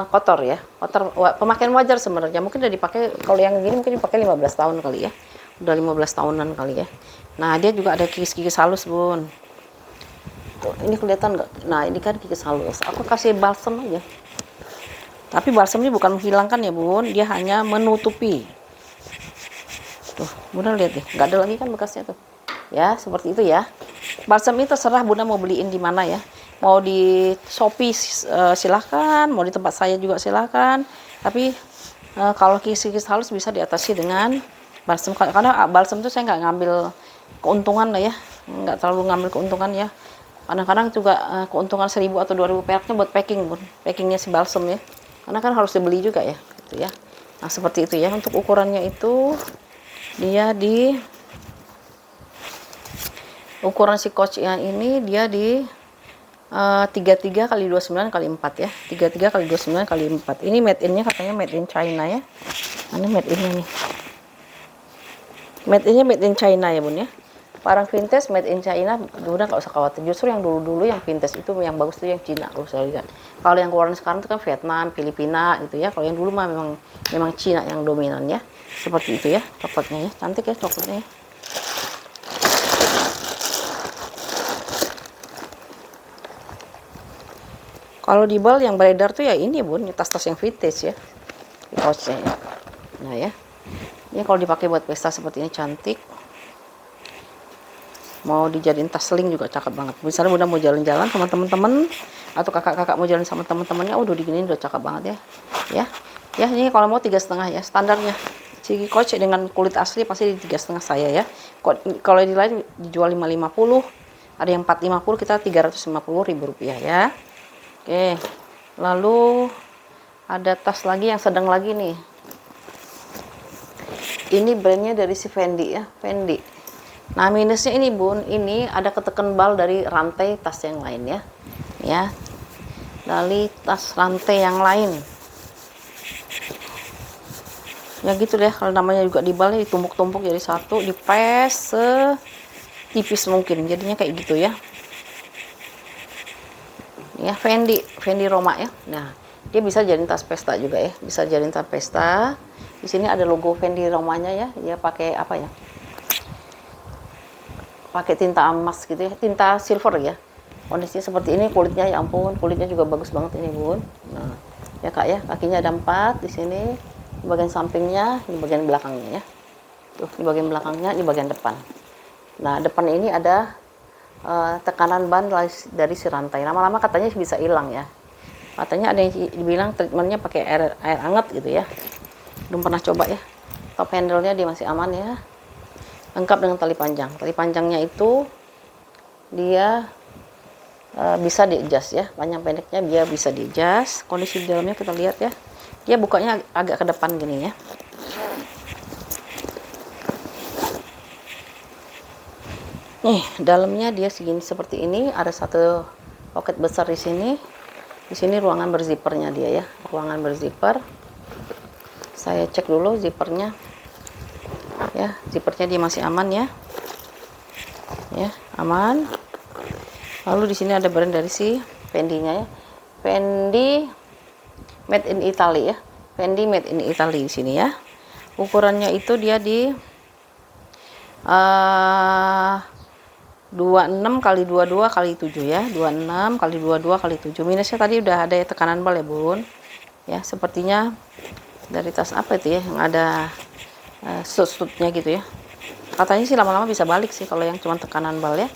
kotor ya, kotor. Pemakaian wajar sebenarnya, mungkin udah dipakai, kalau yang gini mungkin dipakai 15 tahun kali ya, udah 15 tahunan kali ya. Nah, dia juga ada kikis-kikis halus Bun. Tuh, ini kelihatan nggak? Nah, ini kan kikis halus, aku kasih balsam aja, tapi balsam ini bukan menghilangkan ya Bun, dia hanya menutupi. Tuh, Bunda lihat deh, nggak ada lagi kan bekasnya tuh ya, seperti itu ya. Balsam ini terserah Bunda mau beliin di mana ya. Mau di Shopee silahkan, mau di tempat saya juga silahkan. Tapi kalau kikis-kikis halus bisa diatasi dengan balsam. Karena balsam itu saya nggak ngambil keuntungan lah ya, nggak terlalu ngambil keuntungan ya. Kadang-kadang juga keuntungan 1.000 atau 2.000 peraknya buat packing Bun, packingnya si balsam ya. Karena kan harus dibeli juga ya, gitu ya. Nah, seperti itu ya. Untuk ukurannya itu dia di ukuran si Coach yang ini dia di 33 kali 29 kali 4 ya, 33 kali 29 kali 4. Ini made in-nya katanya made in China ya. Ini made in-nya nih, made in China ya Bun ya. Barang vintage made in China, Bunda nggak usah khawatir. Justru yang dulu-dulu yang vintage itu yang bagus tuh yang Cina kalau saya lihat. Kalau yang keluaran sekarang itu kan Vietnam, Filipina gitu ya. Kalau yang dulu mah memang Cina yang dominan ya. Seperti itu ya, coklatnya ya. Cantik ya coklatnya ya. Kalau di bal yang beredar tuh ya ini Bun, tas-tas yang vintage ya. Di Coachnya ya. Nah ya. Ini kalau dipakai buat pesta seperti ini cantik. Mau dijadiin tas sling juga cakep banget. Misalnya Bunda mau jalan-jalan sama teman-teman atau kakak-kakak mau jalan sama teman-temannya, udah diginiin udah cakep banget ya. Ya. Ya, ini kalau mau 3,5 ya standarnya. Si Coach dengan kulit asli pasti di 3,5 saya ya. Kalau di lain dijual 550, ada yang 450, kita 350.000 rupiah ya. Oke, lalu ada tas lagi yang sedang lagi nih. Ini brandnya dari si Fendi ya, Fendi. Nah, minusnya ini Bun, ini ada ketekan bal dari rantai tas yang lain ya. Ya, dari tas rantai yang lain. Ya gitu deh, kalau namanya juga dibalnya ditumpuk-tumpuk jadi satu, dipes setipis mungkin, jadinya kayak gitu ya. Ya, Fendi Roma ya. Nah, dia bisa jadi tas pesta juga ya, bisa jadi tas pesta. Di sini ada logo Fendi Romanya ya, dia pakai apa ya, pakai tinta emas gitu ya, tinta silver ya. Kondisinya seperti ini, kulitnya ya ampun, kulitnya juga bagus banget ini Bun. Nah, ya Kak ya, kakinya ada 4 di sini, di bagian sampingnya, di bagian belakangnya ya. Tuh, di bagian belakangnya, di bagian depan. Nah, depan ini ada tekanan ban dari si rantai. Lama-lama katanya bisa hilang ya. Katanya ada yang dibilang treatmentnya pakai air hangat gitu ya. Belum pernah coba ya. Top handle-nya dia masih aman ya. Lengkap dengan tali panjang. Tali panjangnya itu dia bisa di-adjust ya. Panjang pendeknya dia bisa di-adjust. Kondisi di dalamnya kita lihat ya. Dia bukanya agak ke depan gini ya. Nih, dalamnya dia segini seperti ini, ada satu pocket besar di sini. Di sini ruangan berzippernya dia ya, ruangan berzipper. Saya cek dulu zippernya. Ya, zippernya dia masih aman ya. Ya, aman. Lalu di sini ada brand dari si Fendi-nya ya. Fendi made in Italy ya. Fendi made in Italy di sini ya. Ukurannya itu dia di 26 kali 22 kali 7 ya, 26 kali 22 kali 7. Minusnya tadi udah ada tekanan bal ya bun ya, sepertinya dari tas apa itu ya yang ada stud-studnya gitu ya. Katanya sih lama-lama bisa balik sih kalau yang cuma tekanan bal ya.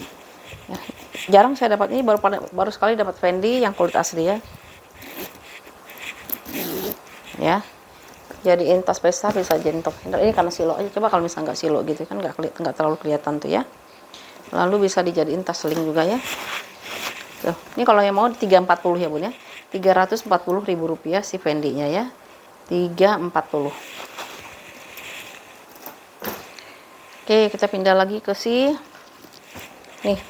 Jarang saya dapat ini, baru sekali dapat Fendi yang kulit asli ya. Ya, jadiin tas pesta bisa jadi top handle. Ini karena silo aja, coba kalau misalnya nggak silo gitu kan nggak terlalu kelihatan tuh ya. Lalu bisa dijadiin tas sling juga ya. Tuh, ini kalau yang mau 340 ya bun ya. 340.000 rupiah si Fendi-nya ya. 340. Oke, kita pindah lagi ke si nih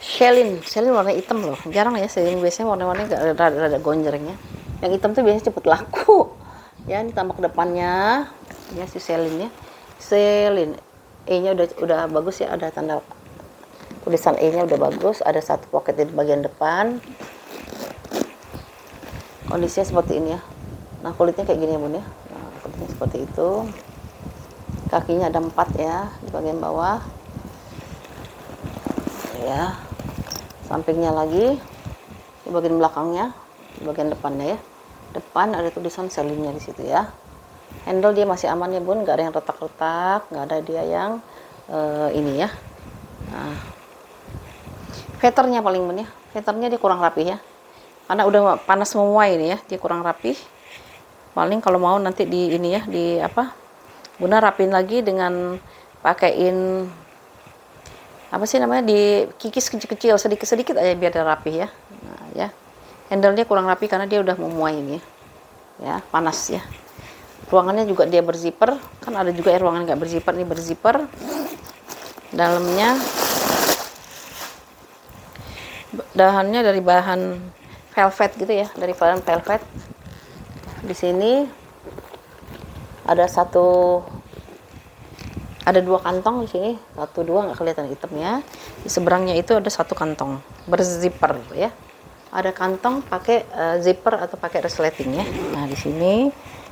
Celine warna hitam loh. Jarang ya Celine, biasanya warna-warnanya rada gonjreng ya. Yang hitam tuh biasanya cepet laku. Ya, ini tambah ke depannya. Ya si Celine ya. Celine E-nya udah bagus ya, ada tanda tulisan E-nya udah bagus, ada satu pocket di bagian depan. Kondisinya seperti ini ya. Nah, kulitnya kayak gini ya bun ya. Nah, kulitnya seperti itu. Kakinya ada 4 ya di bagian bawah. Ya. Sampingnya lagi di bagian belakangnya, di bagian depannya ya. Depan ada tulisan Celine-nya di situ ya. Handle dia masih aman ya bun, nggak ada yang retak-retak, nggak ada dia yang ini ya. Nah, feathernya paling bun ya, feathernya dia kurang rapi ya, karena udah panas semua ini ya, dia kurang rapi. Paling kalau mau nanti di ini ya, di apa, Bunda rapin lagi dengan pakein apa sih namanya, di kikis kecil-kecil sedikit-sedikit aja biar dia rapi ya. Nah, ya, handle-nya kurang rapi karena dia udah memuai ini ya, panas ya. Ruangannya juga dia berzipper, kan ada juga ya ruangan nggak berzipper, ini berzipper. Dalamnya dahannya dari bahan velvet gitu ya, dari bahan velvet. Di sini ada dua kantong di sini, 1 2 nggak kelihatan hitamnya. Di seberangnya itu ada satu kantong berzipper ya. Ada kantong pakai zipper atau pakai resleting ya. Nah di sini.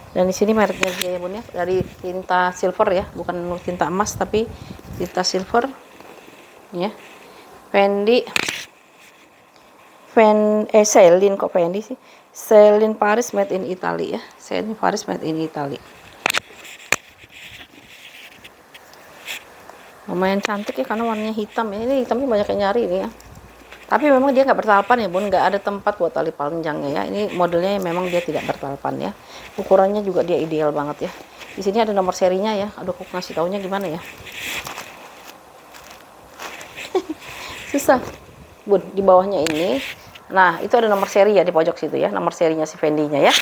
Dan di sini mereknya dia ya bun ya, dari tinta silver ya, bukan tinta emas tapi tinta silver ya. Celine kok Fendi sih, Celine Paris made in Italy ya, Celine Paris made in Italy. Lumayan cantik ya karena warnanya hitam ya, ini hitamnya banyak yang nyari ini ya. Tapi memang dia nggak bertalapan ya bun, nggak ada tempat buat tali panjangnya ya. Ini modelnya memang dia tidak bertalapan ya. Ukurannya juga dia ideal banget ya. Di sini ada nomor serinya ya. Aduh, aku ngasih taunya gimana ya? Susah bun, di bawahnya ini. Nah, itu ada nomor seri ya di pojok situ ya, nomor serinya si Fendi-nya ya.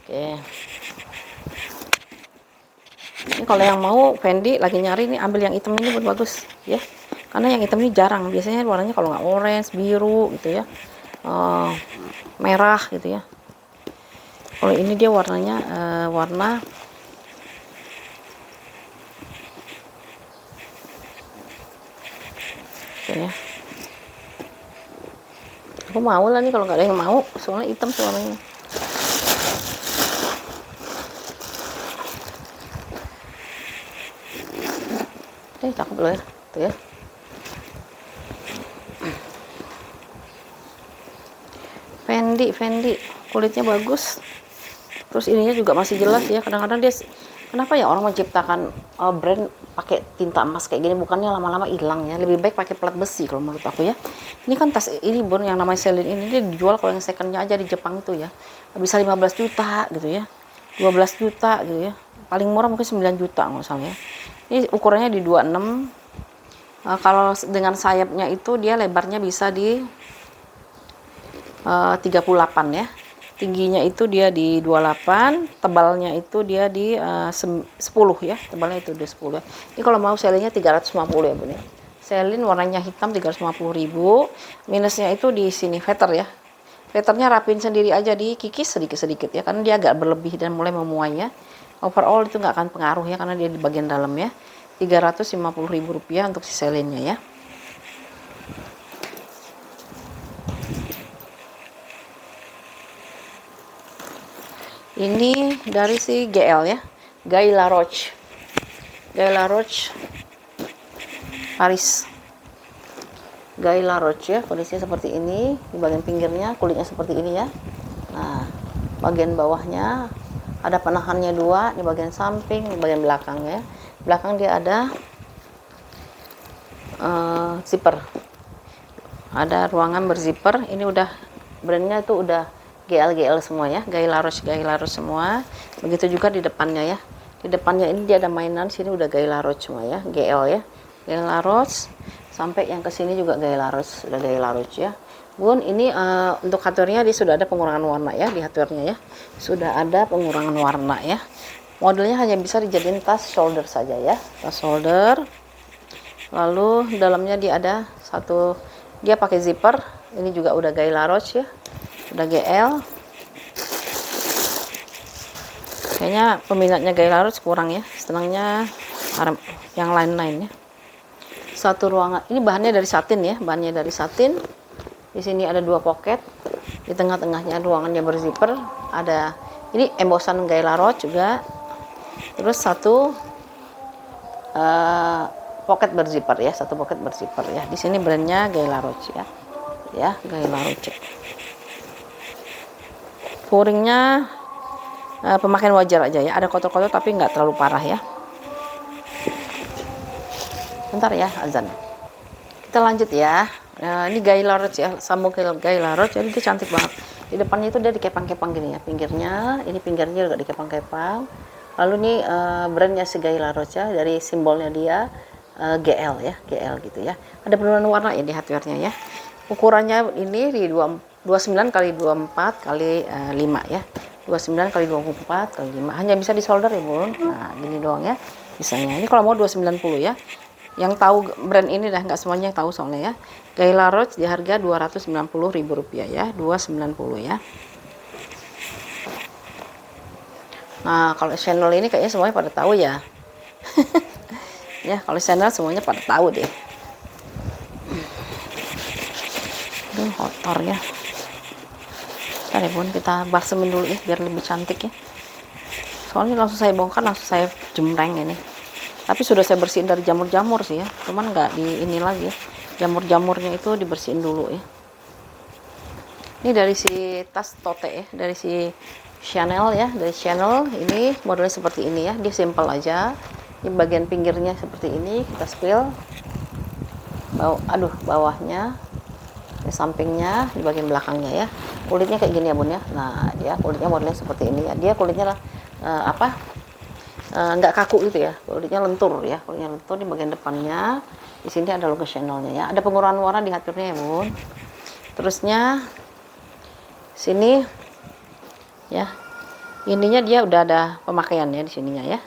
Oke. Ini kalau yang mau Fendi lagi nyari nih, ambil yang hitam ini bun, bagus ya. Karena yang hitam ini jarang, biasanya warnanya kalau nggak orange, biru gitu ya, merah gitu ya. Kalau ini dia warnanya warna oke ya. Aku mau lah nih kalau nggak ada yang mau, soalnya hitam warnanya. Cakep loh ya, tuh ya. Fendi kulitnya bagus, terus ininya juga masih jelas ya. Kadang-kadang dia, kenapa ya orang menciptakan brand pakai tinta emas kayak gini, bukannya lama-lama hilang ya. Lebih baik pakai plat besi kalau menurut aku ya. Ini kan tas ini Bun, yang namanya Celine ini dia dijual kalau yang secondnya aja di Jepang itu ya bisa 15 juta gitu ya, 12 juta gitu ya, paling murah mungkin 9 juta nggak salah ya. Ini ukurannya di 26. Kalau dengan sayapnya itu dia lebarnya bisa di 38 ya, tingginya itu dia di 28, tebalnya itu dia di 10 ya, tebalnya itu di 10 ya. Ini kalau mau Celine-nya 350 ya Bun ya. Celine warnanya hitam 350.000. Minusnya itu di sini veter ya. Veternya rapin sendiri aja, dikikis sedikit-sedikit ya, karena dia agak berlebih dan mulai memuai ya. Overall itu nggak akan pengaruh ya, karena dia di bagian dalam ya. Rp350.000 untuk si Celine-nya ya. Ini dari si GL ya, Guy Laroche. Guy Laroche Paris. Guy Laroche ya, kondisinya seperti ini. Di bagian pinggirnya kulitnya seperti ini ya. Nah, bagian bawahnya ada penahannya 2 di bagian samping, di bagian belakang ya. Belakang dia ada zipper. Ada ruangan berzipper. Ini udah brandnya itu udah GL semua ya, Guy Laroche semua. Begitu juga di depannya ya. Di depannya ini dia ada mainan, sini udah Guy Laroche semua ya, GL ya. Guy Laroche sampai yang ke sini juga Guy Laroche, udah Guy Laroche ya. Bun, ini untuk hardware-nya dia sudah ada pengurangan warna ya, di hardware-nya ya. Sudah ada pengurangan warna ya. Modelnya hanya bisa dijadiin tas shoulder saja ya, tas shoulder. Lalu dalamnya dia ada satu, dia pakai zipper. Ini juga udah Guy Laroche ya, udah GL. Kayaknya peminatnya Guy Laroche kurang ya, senangnya yang lain-lain ya. Satu ruangan, ini bahannya dari satin ya, bahannya dari satin. Di sini ada 2 pocket, di tengah-tengahnya ruangannya berzipper. Ada ini embosan Guy Laroche juga. Terus satu pocket berzipper ya, satu pocket berzipper ya. Di sini brandnya Guy Laroche ya, ya Guy Laroche. Pouringnya pemakaian wajar aja ya, ada kotor-kotor tapi nggak terlalu parah ya. Bentar ya azan. Kita lanjut ya. Ini Guy Laroche ya, sambung ke Guy Laroche. Jadi dia cantik banget. Di depannya itu dia dikepang-kepang gini ya, pinggirnya. Ini pinggirnya juga dikepang-kepang. Lalu nih brandnya si Guy Laroche ya, dari simbolnya dia GL ya, GL gitu ya. Ada penurunan warna ya di hardware-nya ya. Ukurannya ini di 29 kali 24 kali 5 ya. 29 kali 24 kali 5. Hanya bisa di solder ya Bun. Nah, gini doang ya. Bisanya. Ini kalau mau 290 ya. Yang tahu brand ini dah, nggak semuanya yang tahu soalnya ya. Guy Laroche di harga Rp290.000 ya. 290 ya. Nah, kalau Chanel ini kayaknya semuanya pada tahu ya. Ya, kalau Chanel semuanya pada tahu deh. Aduh, kotor ya. Bentar ya Bun, kita basemin dulu ya biar lebih cantik ya. Soalnya langsung saya bongkar, langsung saya jemreng ini. Tapi sudah saya bersihin dari jamur-jamur sih ya. Cuman nggak di ini lagi ya. Jamur-jamurnya itu dibersihin dulu ya. Ini dari si tas tote ya, dari si Chanel ya, dari Chanel. Ini modelnya seperti ini ya. Dia simple aja. Ini bagian pinggirnya seperti ini, kita spill. Bawahnya, di sampingnya, di bagian belakangnya ya. Kulitnya kayak gini ya Bun ya. Nah, dia kulitnya modelnya seperti ini ya. Dia kulitnya nggak kaku gitu ya. Kulitnya lentur ya. Kulitnya lentur di bagian depannya. Di sini ada logo Chanel-nya ya. Ada pengurangan warna di hardware-nya ya Bun. Terusnya sini ya. Ininya dia udah ada pemakaian ya di sininya ya.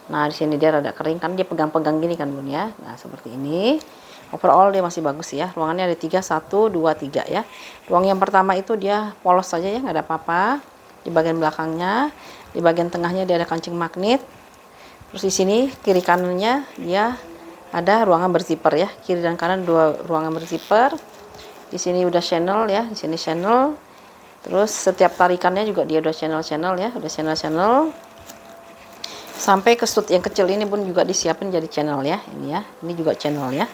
Nah, di sini dia rada kering kan, dia pegang-pegang gini kan Bun ya. Nah, seperti ini. Overall dia masih bagus ya. Ruangannya ada 3, 1, 2, 3 ya. Ruang yang pertama itu dia polos saja ya, nggak ada apa-apa. Di bagian belakangnya, di bagian tengahnya dia ada kancing magnet. Terus di sini kiri kanannya dia ada ruangan berzipper ya. Kiri dan kanan 2 ruangan berzipper. Di sini udah Chanel ya, di sini Chanel. Terus setiap tarikannya juga dia udah Chanel ya, udah Chanel. Sampai ke stud yang kecil ini pun juga disiapin jadi Chanel ya. Ini ya, ini juga Chanel ya.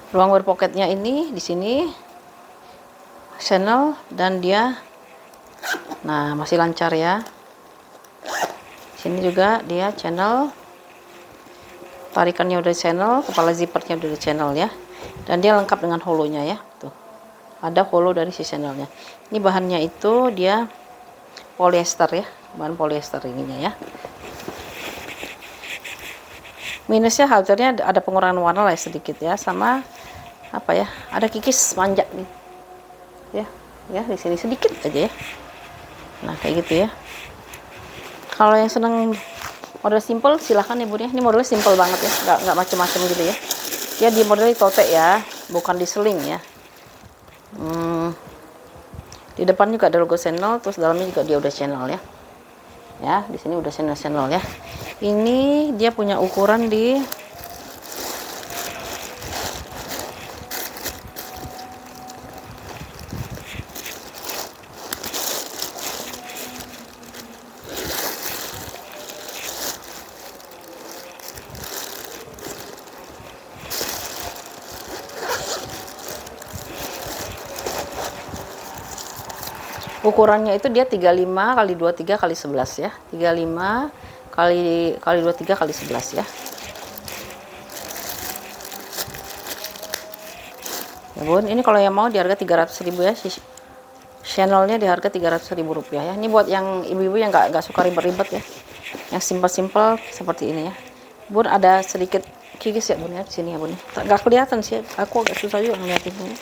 Ruang berpoketnya ini di sini Chanel dan dia, nah masih lancar ya. Sini juga dia channel, tarikannya udah channel, kepala zippernya udah channel ya, dan dia lengkap dengan holonya ya. Tuh ada holo dari si channelnya. Ini bahannya itu dia polyester ya, bahan polyester ininya ya. Minusnya halternya ada pengurangan warna lah sedikit ya, sama apa ya, ada kikis manja nih ya di sini sedikit aja ya. Nah kayak gitu ya. Kalau yang seneng model simple silahkan ya bun ya. Ini modelnya simple banget ya, nggak macem-macem gitu ya. Ya di modelnya tote ya, bukan di seling ya. Di depan juga ada logo channel, terus dalamnya juga dia udah channel ya. Ya di sini udah channel ya. Ini dia punya ukuran di ukurannya itu dia 35 kali 23 kali 11 ya. 35 kali 23 kali 11 ya. Ya bun, ini kalau yang mau di harga 300.000 ya. Channelnya di harga 300.000 rupiah ya. Ini buat yang ibu-ibu yang nggak suka ribet-ribet ya. Yang simpel-simpel seperti ini ya. Bun ada sedikit kikis ya bun ya di sini ya bun. Nggak kelihatan sih. Aku agak susah juga ngeliatinnya.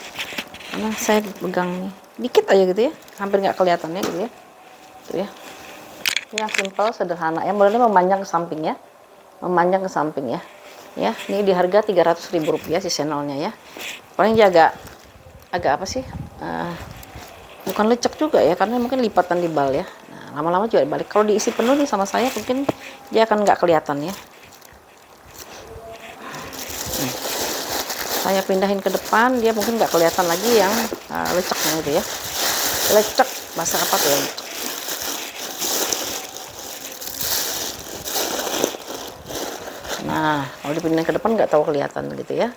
Karena saya pegang nih dikit aja gitu ya, hampir nggak kelihatannya gitu ya. Tuh ya. Ini yang simple, sederhana ya. Modelnya memanjang ke samping ya. Memanjang ke samping ya. Ya, ini di harga 300.000 rupiah si channelnya ya. Paling dia agak apa sih? Bukan lecek juga ya, karena mungkin lipatan di bal ya. Nah, lama-lama juga dibalik. Kalau diisi penuh nih sama saya, mungkin dia akan nggak kelihatan ya. Saya pindahin ke depan, dia mungkin nggak kelihatan lagi yang leceknya gitu ya. Lecek, bahasa apa tuh ya? Lecek. Nah, kalau dipindahin ke depan nggak tahu kelihatan gitu ya.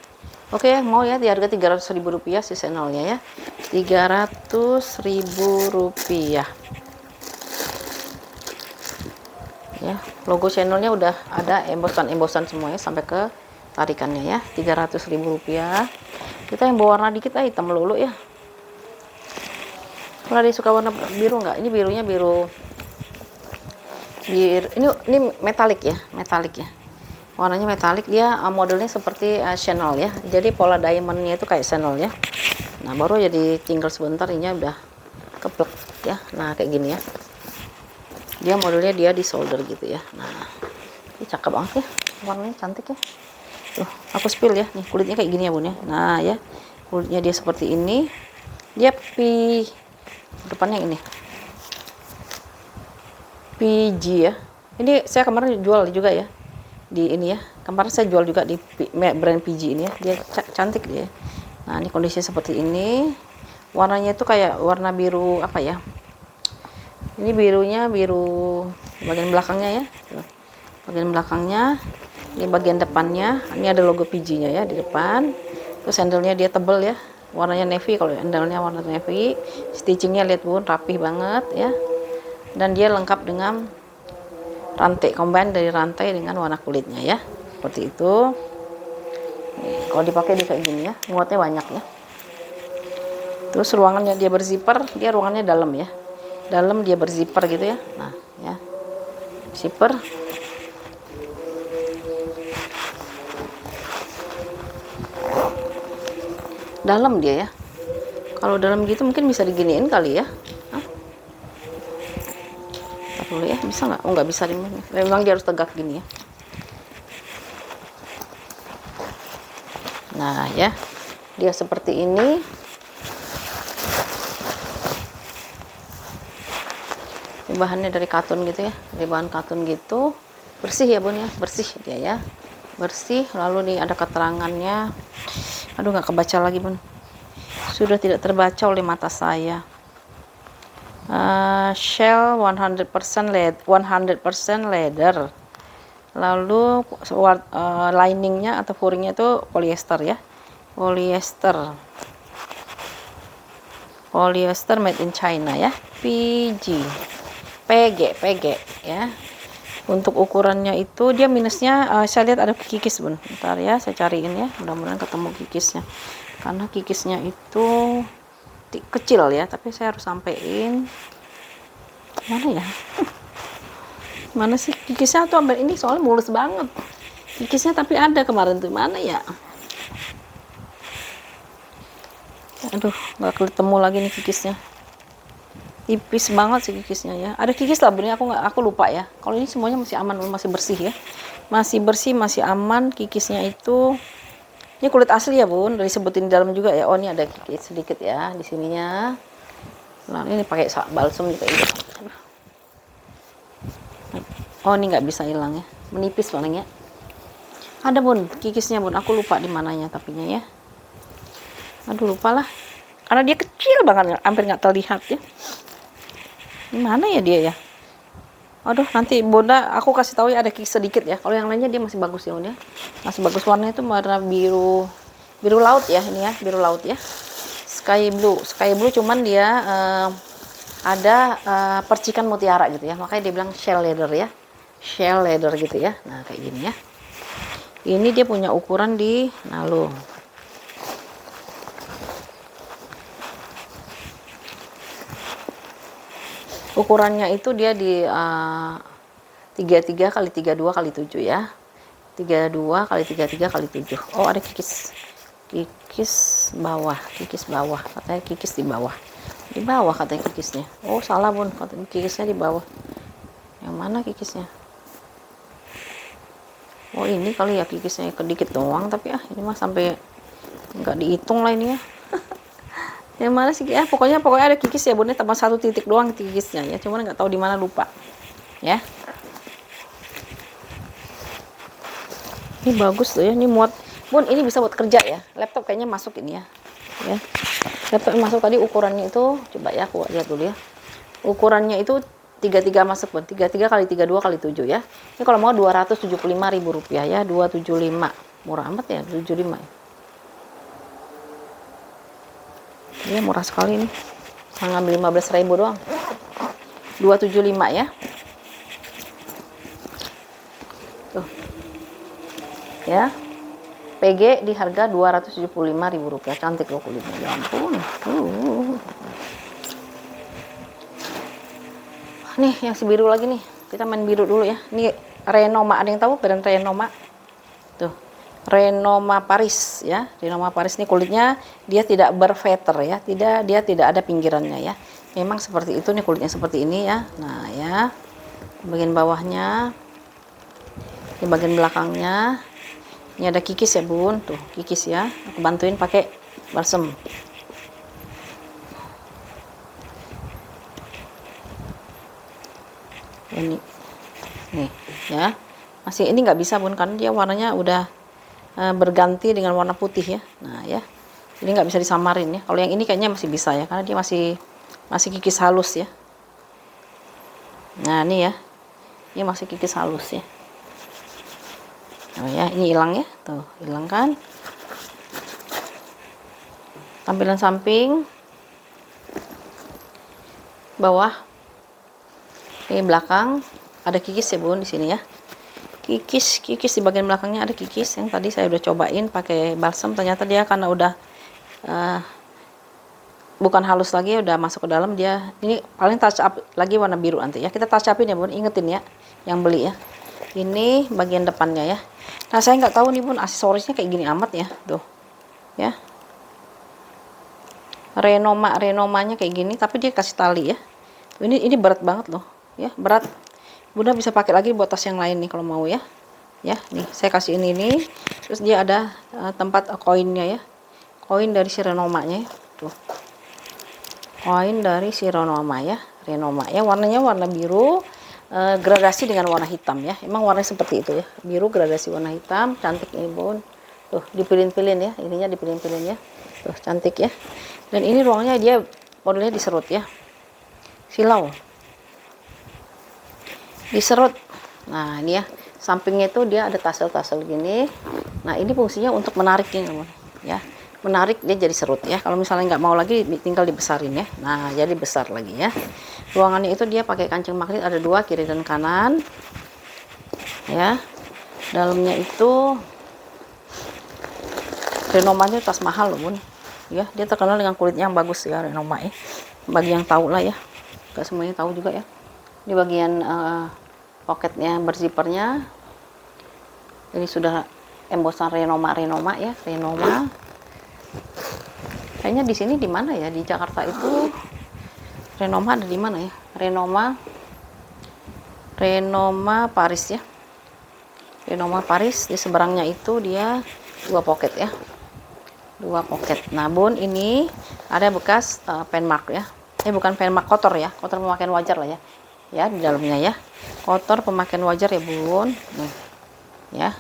Oke, mau ya di harga 300.000 rupiah si channelnya ya. 300.000 rupiah. Ya, logo channelnya udah ada embosan semuanya sampai ke tarikannya ya. 300.000 rupiah. Kita yang bawa warna dikit hitam melulu ya. Kalau ada suka warna biru nggak? Ini birunya biru ini metalik ya, warnanya metalik. Dia modelnya seperti channel ya, jadi pola diamondnya itu kayak channel ya. Nah baru jadi tinggal sebentar ini udah keplek ya. Nah kayak gini ya, dia modelnya dia di solder gitu ya. Nah ini cakep banget ya, warnanya cantik ya. Tuh aku spill ya, nih kulitnya kayak gini ya bun ya. Nah ya kulitnya dia seperti ini, dia depannya ini PG ya. Ini saya kemarin jual juga ya di ini ya. Kemarin saya jual juga di brand PG ini ya. Dia cantik dia. Nah ini kondisinya seperti ini. Warnanya itu kayak warna biru apa ya? Ini birunya biru bagian belakangnya ya. Tuh. Bagian belakangnya. Ini bagian depannya. Ini ada logo PG-nya ya di depan. Terus handle-nya dia tebel ya. Warnanya navy, kalau handle-nya warna navy. Stitchingnya lihat bun, rapih banget ya. Dan dia lengkap dengan rantai, combine dari rantai dengan warna kulitnya ya, seperti itu. Nih, kalau dipakai di kayak gini ya, muatnya banyak ya. Terus ruangannya dia berzipper, dia ruangannya dalam ya, dalam dia berzipper gitu ya. Nah ya, zipper. Dalam dia ya. Kalau dalam gitu mungkin bisa diginiin kali ya. Dulu ya, bisa nggak? Oh nggak bisa, memang dia harus tegak gini ya. Nah ya, dia seperti ini. Ini bahannya dari katun gitu ya, dari bahan katun gitu. Bersih ya bun ya, bersih dia ya, bersih. Lalu nih ada keterangannya. Aduh nggak kebaca lagi bun, sudah tidak terbaca oleh mata saya. Shell 100% leather. Lalu liningnya atau furingnya itu polyester ya, polyester made in China ya, PG ya, Untuk ukurannya itu dia minusnya, saya lihat ada kikis bun. Bentar ya, saya cariin ya. Mudah-mudahan ketemu kikisnya. Karena kikisnya itu kecil ya, tapi saya harus sampein. Mana ya? Mana sih kikisnya tuh ambil ini, soalnya mulus banget. Kikisnya tapi ada kemarin tuh, mana ya? Aduh, nggak ketemu lagi nih kikisnya. Tipis banget sih kikisnya ya. Ada kikis lah bun, aku lupa ya. Kalau ini semuanya masih aman, masih bersih ya. Masih bersih, masih aman. Kikisnya itu ini kulit asli ya bun, dari sebutin di dalam juga ya. Oh ini ada kikis sedikit ya di sininya. Nah ini pakai balsam juga ini. Oh ini nggak bisa hilang ya, menipis paling ya. Ada bun kikisnya bun, aku lupa di mananya tapinya ya. Aduh lupa lah, karena dia kecil banget, hampir nggak terlihat ya. Di mana ya dia ya? Aduh nanti bunda aku kasih tahu ya, ada kikis sedikit ya. Kalau yang lainnya dia masih bagus ya bun ya, masih bagus. Warnanya itu warna biru laut ya, ini ya biru laut ya, sky blue, cuman dia ada percikan mutiara gitu ya, makanya dia bilang shell leather gitu ya. Nah kayak gini ya, ini dia punya ukuran di nalung. Ukurannya itu dia di 33 kali 32 kali 7 ya, 32 kali 33 kali 7. Oh ada kikis bawah, katanya kikis di bawah katanya kikisnya. Oh salah bun, katanya kikisnya di bawah. Yang mana kikisnya? Oh ini kali ya kikisnya, kedikit doang, tapi ini mah sampai nggak dihitung lah ini ya. Yang mana sih ya, pokoknya ada kikis ya bun, tambah 1 titik doang kikisnya ya, cuman nggak tahu di mana, lupa ya. Ini bagus tuh ya, ini muat bun, ini bisa buat kerja ya. Laptop kayaknya masuk ini ya, laptop masuk. Tadi ukurannya itu coba ya aku lihat dulu ya, ukurannya itu 33 masuk bun, 33 kali 32 kali 7 ya. Ini kalau mau Rp275.000 ya, 275, murah amat ya 75 ya. Ini murah sekali nih, ngambil 15.000 doang, 275 ya. Tuh ya, PG di harga Rp275.000, cantik loh kulitnya, ya ampun. Nih yang si biru lagi nih, kita main biru dulu ya. Ini Renoma, ada yang tahu brand Renoma? Tuh Renoma Paris ya, Renoma Paris. Ini kulitnya dia tidak berveter ya, dia tidak ada pinggirannya ya, memang seperti itu nih kulitnya, seperti ini ya. Nah ya, bagian bawahnya, di bagian belakangnya ini ada kikis ya bun, tuh kikis ya, aku bantuin pakai balsem. Ini nih ya, masih ini nggak bisa bun, karena dia warnanya udah berganti dengan warna putih ya. Nah ya, ini nggak bisa disamarin ya. Kalau yang ini kayaknya masih bisa ya, karena dia masih kikis halus ya. Nah ini ya, ini masih kikis halus ya. Oh ya, ini hilang ya, tuh hilang kan. Tampilan samping, bawah, ini belakang ada kikis ya bun di sini ya. Kikis di bagian belakangnya ada kikis, yang tadi saya udah cobain pakai balsam, ternyata dia karena udah bukan halus lagi, udah masuk ke dalam. Dia ini paling touch up lagi warna biru nanti ya, kita touch upin ya bun, ingetin ya yang beli ya. Ini bagian depannya ya. Nah saya nggak tahu nih bun, aksesorisnya kayak gini amat ya, tuh ya. Renomanya kayak gini, tapi dia kasih tali ya. Ini berat banget loh ya, berat. Bunda bisa pakai lagi buat tas yang lain nih kalau mau ya. Ya, nih saya kasih ini. Terus dia ada tempat koinnya ya. Koin dari si Renomanya ya. Tuh. Koin dari si Renoma ya. Renoma ya, warnanya warna biru gradasi dengan warna hitam ya. Emang warnanya seperti itu ya. Biru gradasi warna hitam, cantik ini bun. Tuh, dipilin-pilin ya. Ininya dipilin-pilin ya. Tuh, cantik ya. Dan ini ruangnya dia modelnya diserut ya. Silau. Diserut. Nah ini ya, sampingnya itu dia ada tasel-tasel gini. Nah ini fungsinya untuk menariknya ya, menarik dia jadi serut ya. Kalau misalnya nggak mau lagi, tinggal dibesarin ya. Nah jadi besar lagi ya. Ruangannya itu dia pakai kancing magnet, ada 2 kiri dan kanan. ya. Dalamnya itu Renoma itu tas mahal loh bun ya, dia terkenal dengan kulitnya yang bagus ya Renoma ya. Bagi yang tahu lah ya, gak semuanya tahu juga ya. Di bagian poketnya berzipernya ini sudah embosan Renoma ya, Renoma. Kayaknya di sini di mana ya, di Jakarta itu Renoma ada di mana ya? Renoma Paris ya. Renoma Paris, di seberangnya itu dia 2 poket ya. 2 poket. Nah bun, ini ada bekas penmark ya. Bukan penmark, kotor ya, kotor pemakaian wajar lah ya. Ya, di dalamnya ya. Kotor pemakaian wajar ya bun. Nih. Ya.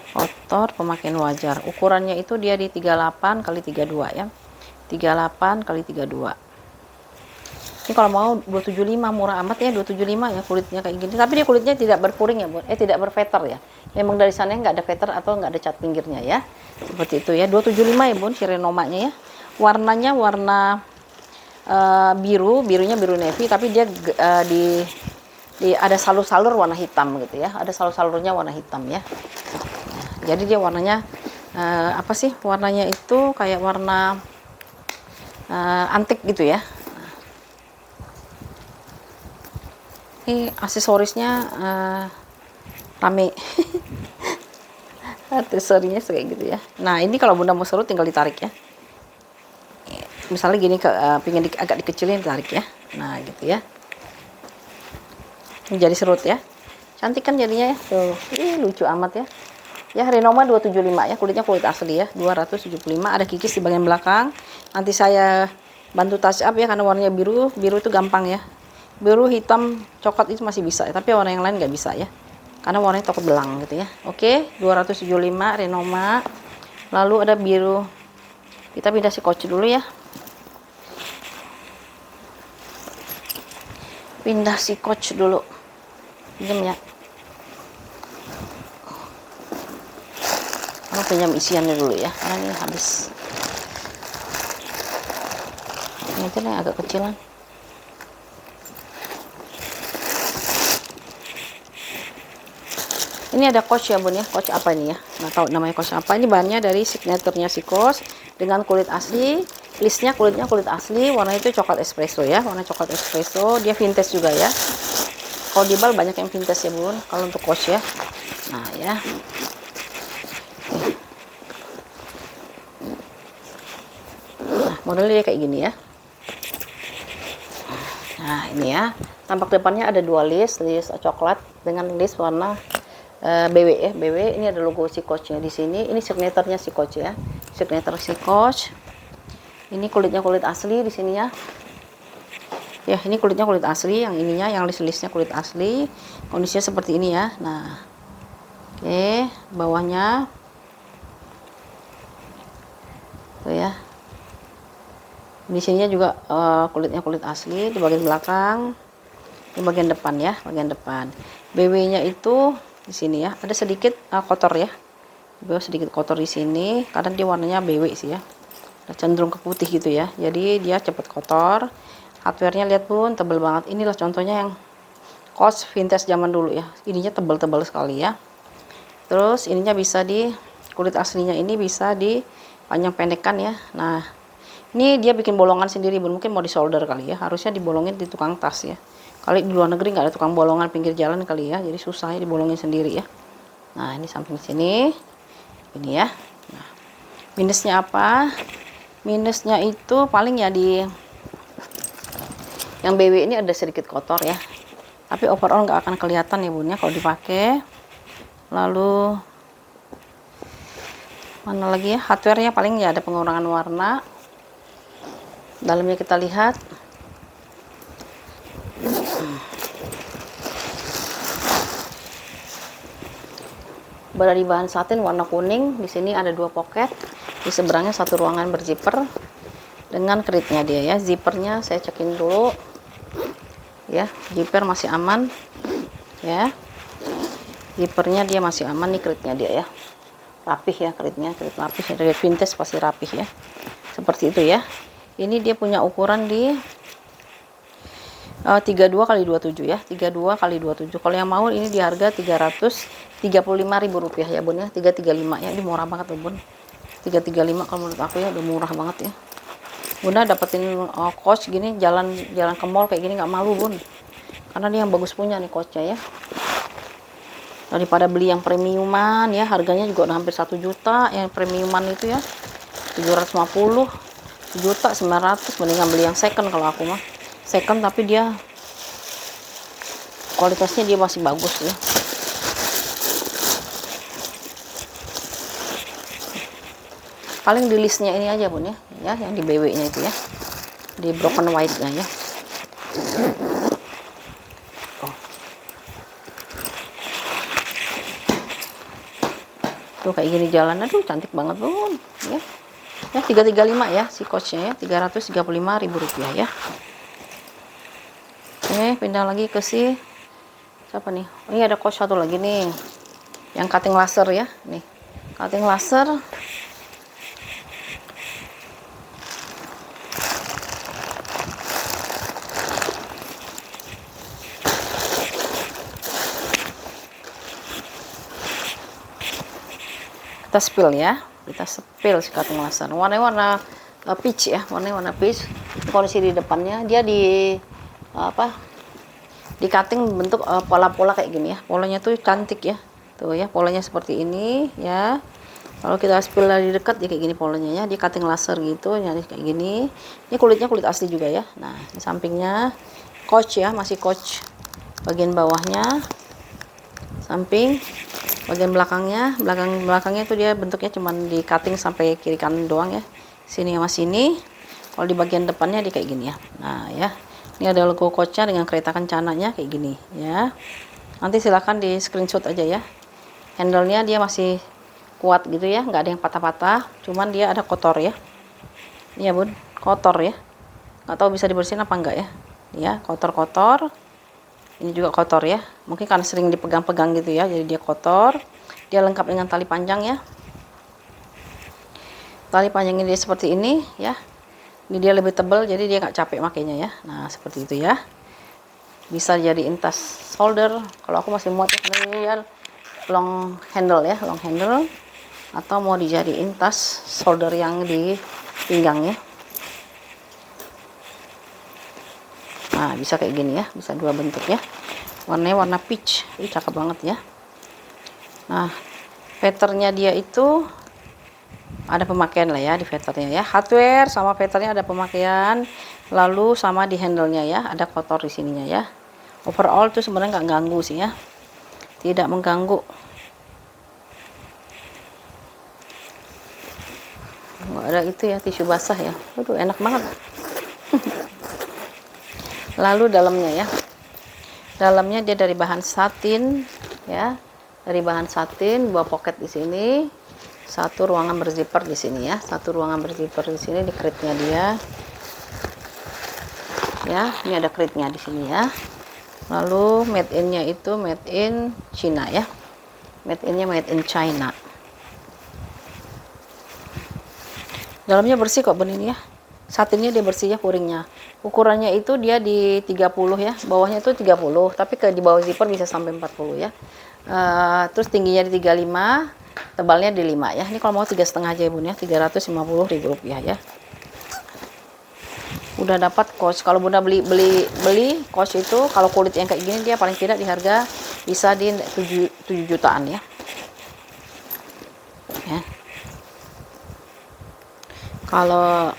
Kotor pemakaian wajar. Ukurannya itu dia di 38 kali 32 ya. 38 kali 32. Ini kalau mau 275, murah amat ya, 275 ya, kulitnya kayak gini. Tapi dia kulitnya tidak berpuring ya bun, tidak berveter ya. Memang dari sana nggak ada veter atau nggak ada cat pinggirnya ya. Seperti itu ya, 275 ya bun, si Renomanya ya. Warnanya warna birunya biru navy, tapi dia di ada salur-salur warna hitam gitu ya. Ada salur-salurnya warna hitam ya. Nah, jadi dia warnanya apa sih? Warnanya itu kayak warna antik gitu ya. Ini aksesorisnya rame. Aksesorinya kayak gitu ya. Nah ini kalau bunda mau seru tinggal ditarik ya. Misalnya gini, pengen agak dikecilin, ditarik ya. Nah gitu ya. Ini jadi serut ya. Cantik kan jadinya ya. Tuh, lucu amat ya. Ya Renoma 275 ya, kulitnya kulit asli ya. 275, ada kikis di bagian belakang. Nanti saya bantu touch up ya, karena warnanya biru itu gampang ya. Biru, hitam, coklat itu masih bisa, tapi warna yang lain nggak bisa ya, karena warnanya takut belang gitu ya. Oke, 275 Renoma. Lalu ada biru, kita pindah si coach dulu ya. Pindah si coach dulu, pinjam ya. Pinjam isiannya dulu ya, karena ini habis. Ini aja yang agak kecilan. Ini ada coach ya bun ya, coach apa ini ya, nggak tahu namanya coach apa. Ini bahannya dari signaturenya si coach dengan kulit asli. Listnya kulitnya kulit asli, warna itu coklat espresso ya, warna coklat espresso. Dia vintage juga ya. Kalau di bal banyak yang vintage ya bun, kalau untuk coach ya. Nah ya, nah modelnya kayak gini ya. Nah ini ya, tampak depannya ada 2 list coklat dengan list warna BW ya. BW ini ada logo si coachnya di sini. Ini signaturenya si coach ya, signature si coach. Ini kulitnya kulit asli di sini ya. Ya ini kulitnya kulit asli, yang ininya yang list-listnya kulit asli. Kondisinya seperti ini ya. Nah oke, bawahnya tuh ya. Di sininya juga kulitnya kulit asli. Di bagian belakang, di bagian depan ya, bagian depan. BW-nya itu di sini ya, ada sedikit kotor ya. Di bawah sedikit kotor di sini, karena dia warnanya BW sih ya. Cenderung ke putih gitu ya. Jadi dia cepat kotor. Hardware-nya lihat pun tebel banget. Inilah contohnya yang coach vintage zaman dulu ya. Ininya tebal-tebal sekali ya. Terus ininya bisa di kulit aslinya ini bisa dipanjang pendekkan ya. Nah, ini dia bikin bolongan sendiri bun. Mungkin mau di solder kali ya. Harusnya dibolongin di tukang tas ya. Kali di luar negeri nggak ada tukang bolongan pinggir jalan kali ya, jadi susah ya dibolongin sendiri ya. Nah ini samping sini, ini ya. Nah, minusnya apa? Minusnya itu paling ya di yang BW ini ada sedikit kotor ya. Tapi overall nggak akan kelihatan ya bun ya kalau dipakai. Lalu mana lagi ya? Hardware-nya paling ya ada pengurangan warna. Dalamnya kita lihat. Berada di bahan satin warna kuning. Di sini ada 2 poket. Di seberangnya 1 ruangan berzipper dengan kritnya dia ya. Zippernya saya cekin dulu. Ya, zipper masih aman. Ya. Zippernya dia masih aman nih, kritnya dia ya. Rapih ya kritnya, krit rapih dari vintage pasti rapih ya. Seperti itu ya. Ini dia punya ukuran di 32 kali 27 ya, 32 kali 27. Kalau yang mau ini di harga Rp335.000 ya bun ya, 335 ya, ini murah banget loh bun, 335 kalau menurut aku ya, udah murah banget ya. Bunda dapetin coach gini, jalan ke mall kayak gini nggak malu bun, karena dia yang bagus punya nih coachnya ya, daripada beli yang premiuman ya, harganya juga udah hampir 1 juta yang premiuman itu ya, 750, 1.900.000, mendingan beli yang second kalau aku mah, second tapi dia kualitasnya dia masih bagus ya. Paling di listnya ini aja bun ya, yang di BW nya itu ya, di broken white nya ya. Tuh kayak gini jalan, aduh cantik banget bun ya. 335 ya si coachnya ya, Rp335.000 ya. Oke, pindah lagi ke si siapa nih, ini ada coach satu lagi nih yang cutting laser ya, nih cutting laser. Kita spill ya, kita spill si cutting laser, warna peach ya, warna peach. Kondisi di depannya dia di di cutting bentuk pola-pola kayak gini ya, polanya tuh cantik ya, tuh ya polanya seperti ini ya. Kalau kita spill dari dekat ya kayak gini polanya ya, di cutting laser gitu ya, kayak gini. Ini kulitnya kulit asli juga ya. Nah di sampingnya coach ya, masih coach, bagian bawahnya samping, bagian belakangnya itu dia bentuknya cuman di cutting sampai kiri kanan doang ya, sini sama sini. Kalau di bagian depannya dia kayak gini ya. Nah ya, ini ada logo coachnya dengan kereta kencananya kayak gini ya. Nanti silahkan di screenshot aja ya. Handle-nya dia masih kuat gitu ya, nggak ada yang patah-patah, cuman dia ada kotor ya. Iya bun, kotor ya, nggak tahu bisa dibersihin apa enggak ya. Ya kotor-kotor, ini juga kotor ya, mungkin karena sering dipegang-pegang gitu ya, jadi dia kotor. Dia lengkap dengan tali panjang ya, tali panjangnya dia seperti ini ya. Ini dia lebih tebal, jadi dia nggak capek makainya ya. Nah seperti itu ya, bisa jadi tas shoulder. Kalau aku masih muat ya, ini ya long handle ya, long handle, atau mau dijadiin tas shoulder yang di pinggang ya. Nah bisa kayak gini ya, bisa dua bentuk ya, warnanya warna peach, ini cakep banget ya. Nah patternnya dia itu ada pemakaian lah ya, di patternnya ya, hardware sama patternnya ada pemakaian, lalu sama di handle-nya ya, ada kotor di sininya ya. Overall tuh sebenarnya nggak ganggu sih ya, tidak mengganggu. Nggak ada itu ya, tisu basah ya, aduh enak banget. Lalu dalamnya ya, dalamnya dia dari bahan satin ya, dari bahan satin, dua pocket di sini, satu ruangan berzipper di sini ya, satu ruangan berzipper di sini, di kritnya dia ya, ini ada kritnya di sini ya. Lalu made in-nya itu made in China ya, made in-nya made in China. Dalamnya bersih kok bun ini ya, satinnya dia bersih ya, puringnya. Ukurannya itu dia di 30 ya, bawahnya itu 30, tapi di bawah zipper bisa sampai 40 ya. Terus tingginya di 35, tebalnya di 5 ya. Ini kalau mau 3,5 aja ya bun ya, Rp350.000 ya. Udah dapat coach. Kalau bunda beli coach itu, kalau kulit yang kayak gini dia paling tidak di harga bisa di 7 jutaan ya. Kalau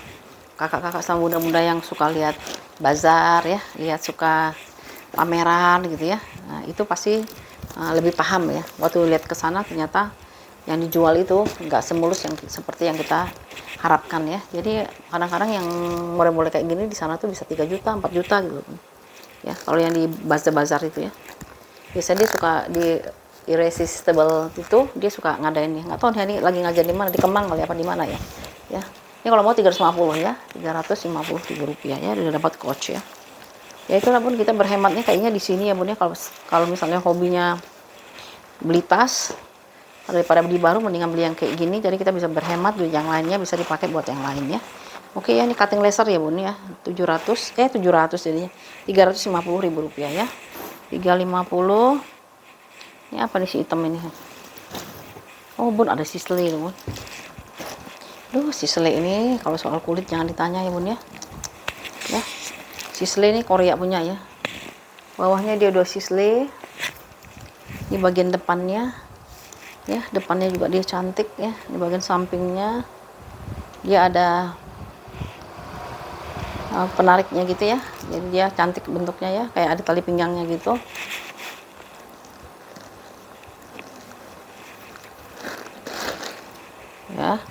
kakak-kakak sama bunda-bunda yang suka lihat bazar ya, suka pameran gitu ya, nah itu pasti lebih paham ya. Waktu lihat ke sana ternyata yang dijual itu nggak semulus yang seperti yang kita harapkan ya. Jadi kadang-kadang yang model-model kayak gini di sana tuh bisa 3 juta, 4 juta gitu ya. Kalau yang di bazar-bazar itu ya, biasanya dia suka di irresistible itu, dia suka ngadain ya. Nggak tahu ini lagi ngajar di mana, di Kemang kali apa di mana ya. Ya, ini kalau mau 350 ya, Rp350.000 ya, udah dapat coach ya. Ya itulah pun kita berhematnya kayaknya di sini ya bun ya. Kalau misalnya hobinya beli tas, daripada beli baru mendingan beli yang kayak gini, jadi kita bisa berhemat, duit yang lainnya bisa dipakai buat yang lain ya. Oke ya, ini cutting laser ya bun ya, 700 jadinya 350 ribu rupiah ya. 350. Ini apa nih si hitam ini? Oh bun, ada sisle bun. Duh, sisle ini kalau soal kulit jangan ditanya ya bun ya. Ya, sisle ini Korea punya ya. Bawahnya dia udah sisle. Di bagian depannya ya, depannya juga dia cantik ya. Di bagian sampingnya dia ada penariknya gitu ya, jadi dia cantik bentuknya ya, kayak ada tali pinggangnya gitu ya.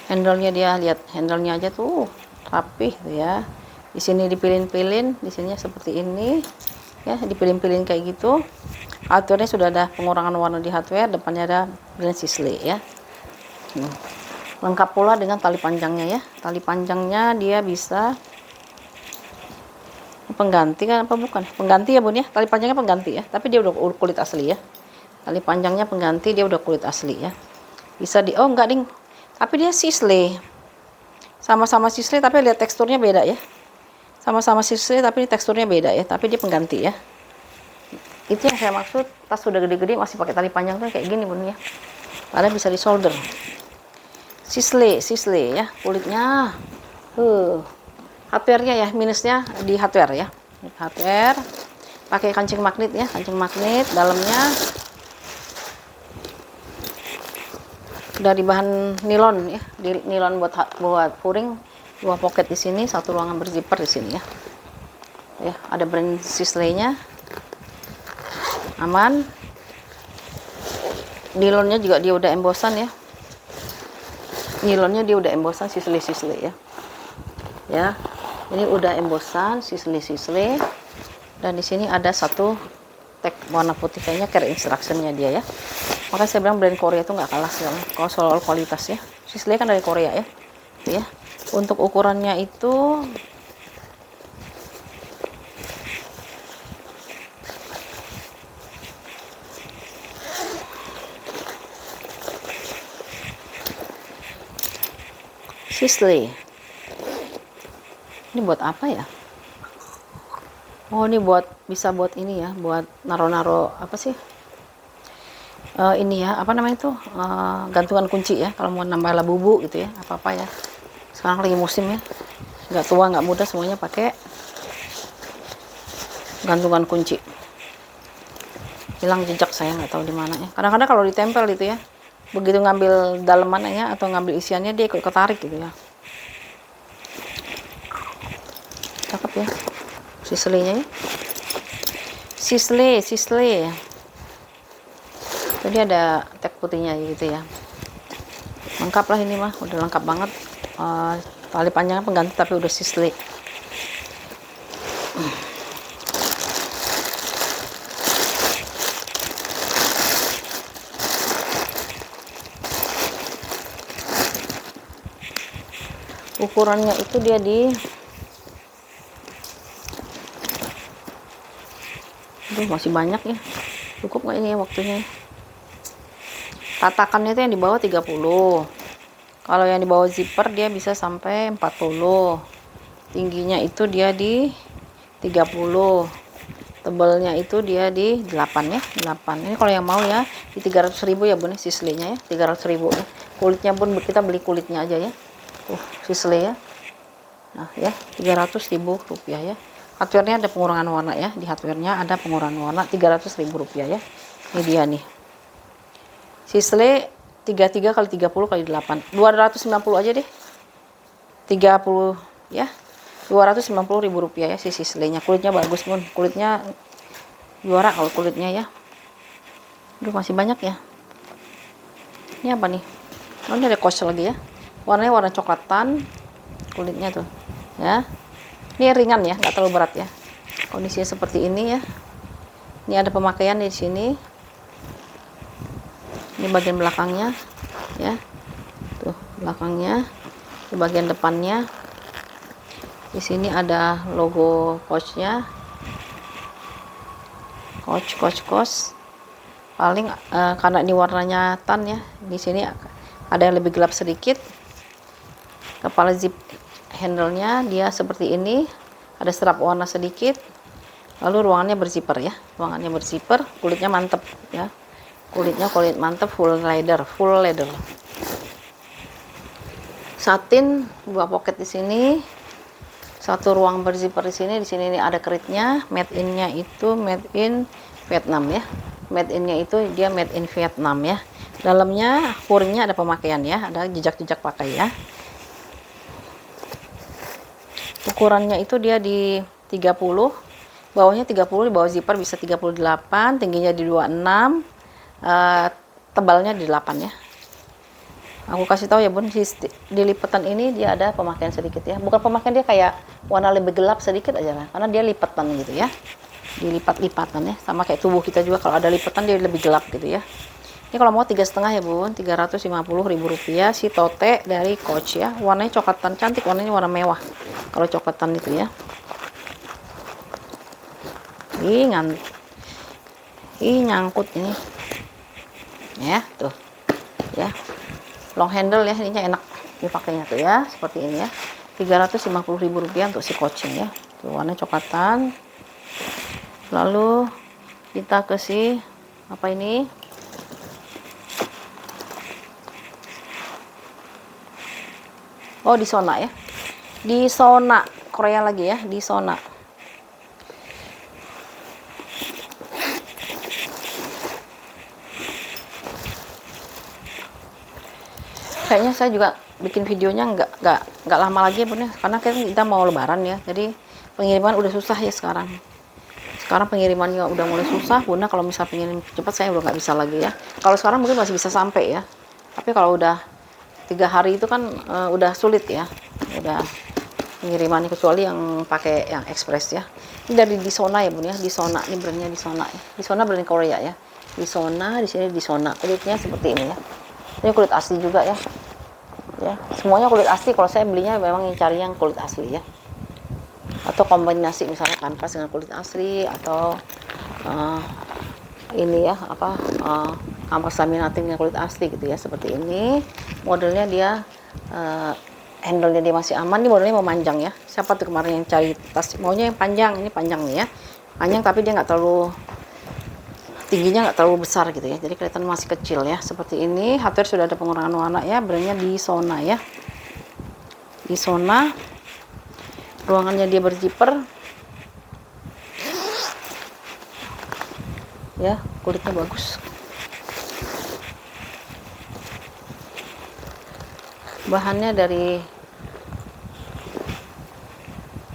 Handle-nya dia, lihat handle-nya aja tuh rapih tuh ya. Di sini dipilin-pilin, di sininya seperti ini ya, dipilin-pilin kayak gitu. Hardware-nya sudah ada pengurangan warna di hardware, depannya ada brand Sisley ya. Lengkap pula dengan tali panjangnya ya. Tali panjangnya dia bisa pengganti kan apa bukan? Pengganti ya bun ya. Tali panjangnya pengganti ya, tapi dia udah kulit asli ya. Tali panjangnya pengganti, dia udah kulit asli ya. Bisa di, oh enggak ding, tapi dia Sisley. Sama-sama Sisley tapi lihat teksturnya beda ya. Sama-sama Sisley tapi teksturnya beda ya, tapi dia pengganti ya. Itu yang saya maksud, tas sudah gede-gede masih pakai tali panjang tuh kayak gini bun ya. Padahal bisa di solder. Sisley ya, kulitnya. Hardware-nya ya, minusnya di hardware ya. Hardware pakai kancing magnet ya, kancing magnet dalamnya dari bahan nilon ya, nilon buat puring, 2 pocket di sini, 1 ruangan berzipper di sini ya. Ya, ada brand Sisley-nya. Aman. Nilonnya juga dia udah embosan ya. Nilonnya dia udah embosan Sisley ya. Ya. Ini udah embosan Sisley dan di sini ada satu tag warna putih, kayaknya care instructionnya dia ya. Makanya saya bilang brand Korea itu nggak kalah sih kalau soal kualitas ya. Sisley kan dari Korea ya. Ya. Untuk ukurannya itu Sisley. Ini buat apa ya? Oh, ini bisa buat ini ya, buat naro-naro apa sih? Ini ya, apa namanya itu? Gantungan kunci ya, kalau mau nambah labubu gitu ya, apa-apa ya. Sekarang lagi musim ya. Nggak tua, nggak muda, semuanya pakai gantungan kunci. Hilang jejak saya nggak tahu di mana ya. Kadang-kadang kalau ditempel gitu ya, begitu ngambil dalemannya atau ngambil isiannya dia ikut ketarik gitu ya. Cakep ya. Sisley-nya ya. Sisley. Jadi ada tag putihnya gitu ya. Lengkap lah ini mah, udah lengkap banget. Tali panjangnya pengganti tapi udah Sisley. Ukurannya itu dia di masih banyak ya, cukup nggak ini ya waktunya. Tatakannya itu yang di bawah 30, kalau yang di bawah zipper dia bisa sampai 40, tingginya itu dia di 30, tebelnya itu dia di 8 ya, 8. Ini kalau yang mau ya di 300.000 ya bun, Sisley-nya ya 300.000 ya. Kulitnya pun kita beli kulitnya aja ya, Sisley ya. Nah ya, 300.000 rupiah ya. Hardware-nya ada pengurangan warna ya, di hardware-nya ada pengurangan warna 300.000 rupiah ya. Ini dia nih, Sisley 33 kali 30 kali 8, 290 aja deh, 30 ya, 290.000 rupiah ya si Sisley-nya. Kulitnya bagus pun, kulitnya juara kalau kulitnya ya. Aduh, masih banyak ya. Ini apa nih? Oh, ini ada coach lagi ya, warnanya warna coklatan, kulitnya tuh ya. Ini ringan ya, nggak terlalu berat ya. Kondisinya seperti ini ya. Ini ada pemakaian di sini. Ini bagian belakangnya ya. Tuh, belakangnya. Di bagian depannya. Di sini ada logo coachnya. Coach. Paling karena ini warnanya tan ya. Di sini ada yang lebih gelap sedikit. Kepala zip handle-nya dia seperti ini, ada strap warna sedikit. Lalu ruangannya berzipper ya, ruangannya berzipper, kulitnya mantep ya, kulitnya kulit mantep, full leather. Satin, 2 pocket di sini, 1 ruang berzipper di sini ini ada keritnya. Made in-nya itu made in Vietnam ya, made in-nya itu dia made in Vietnam ya. Dalamnya furingnya ada pemakaian ya, ada jejak-jejak pakai ya. Ukurannya itu dia di 30, bawahnya 30, di bawah zipper bisa 38, tingginya di 26, tebalnya di 8 ya. Aku kasih tahu ya bun, di lipatan ini dia ada pemakaian sedikit ya, bukan pemakaian, dia kayak warna lebih gelap sedikit aja lah, karena dia lipatan gitu ya, dilipat-lipatan ya, sama kayak tubuh kita juga, kalau ada lipatan dia lebih gelap gitu ya. Ini kalau mau 3,5 ya bun, 350.000 rupiah. Si tote dari Coach ya, warnanya coklatan, cantik warnanya, warna mewah kalau coklatan itu ya. Ih nyangkut ini ya, tuh ya, long handle ya, ininya enak dipakainya tuh ya, seperti ini ya. 350.000 rupiah untuk si Coachnya ya, tuh warna coklatan. Lalu kita ke si apa ini, oh di Sona ya, di Sona Korea lagi ya, di Sona. Kayaknya saya juga bikin videonya nggak lama lagi ya bun ya, karena kita mau lebaran ya, jadi pengiriman udah susah ya sekarang pengirimannya udah mulai susah bunda. Kalau misal pengirim cepat saya udah nggak bisa lagi ya. Kalau sekarang mungkin masih bisa sampai ya, tapi kalau udah 3 hari itu kan udah sulit ya, udah pengirimannya, kecuali yang pakai yang express ya. Ini dari di Sona ya bun ya, di Sona, ini brandnya di Sona ya, di Sona brand Korea ya, di Sona, di sini di Sona. Kulitnya seperti ini ya, ini kulit asli juga ya, semuanya kulit asli. Kalau saya belinya memang cari yang kulit asli ya, atau kombinasi misalnya kanvas dengan kulit asli, atau ini ya apa, kanvas laminating dengan kulit asli gitu ya, seperti ini. Modelnya dia handle-nya dia masih aman. Ini modelnya memanjang ya, siapa tuh kemarin yang cari tas maunya yang panjang, ini panjang nih ya, panjang tapi dia nggak terlalu tingginya, nggak terlalu besar gitu ya, jadi kelihatan masih kecil ya, seperti ini. Hardware sudah ada pengurangan warna ya, brandnya di Sona ya, di Sona. Ruangannya dia berzipper ya, kulitnya bagus, bahannya dari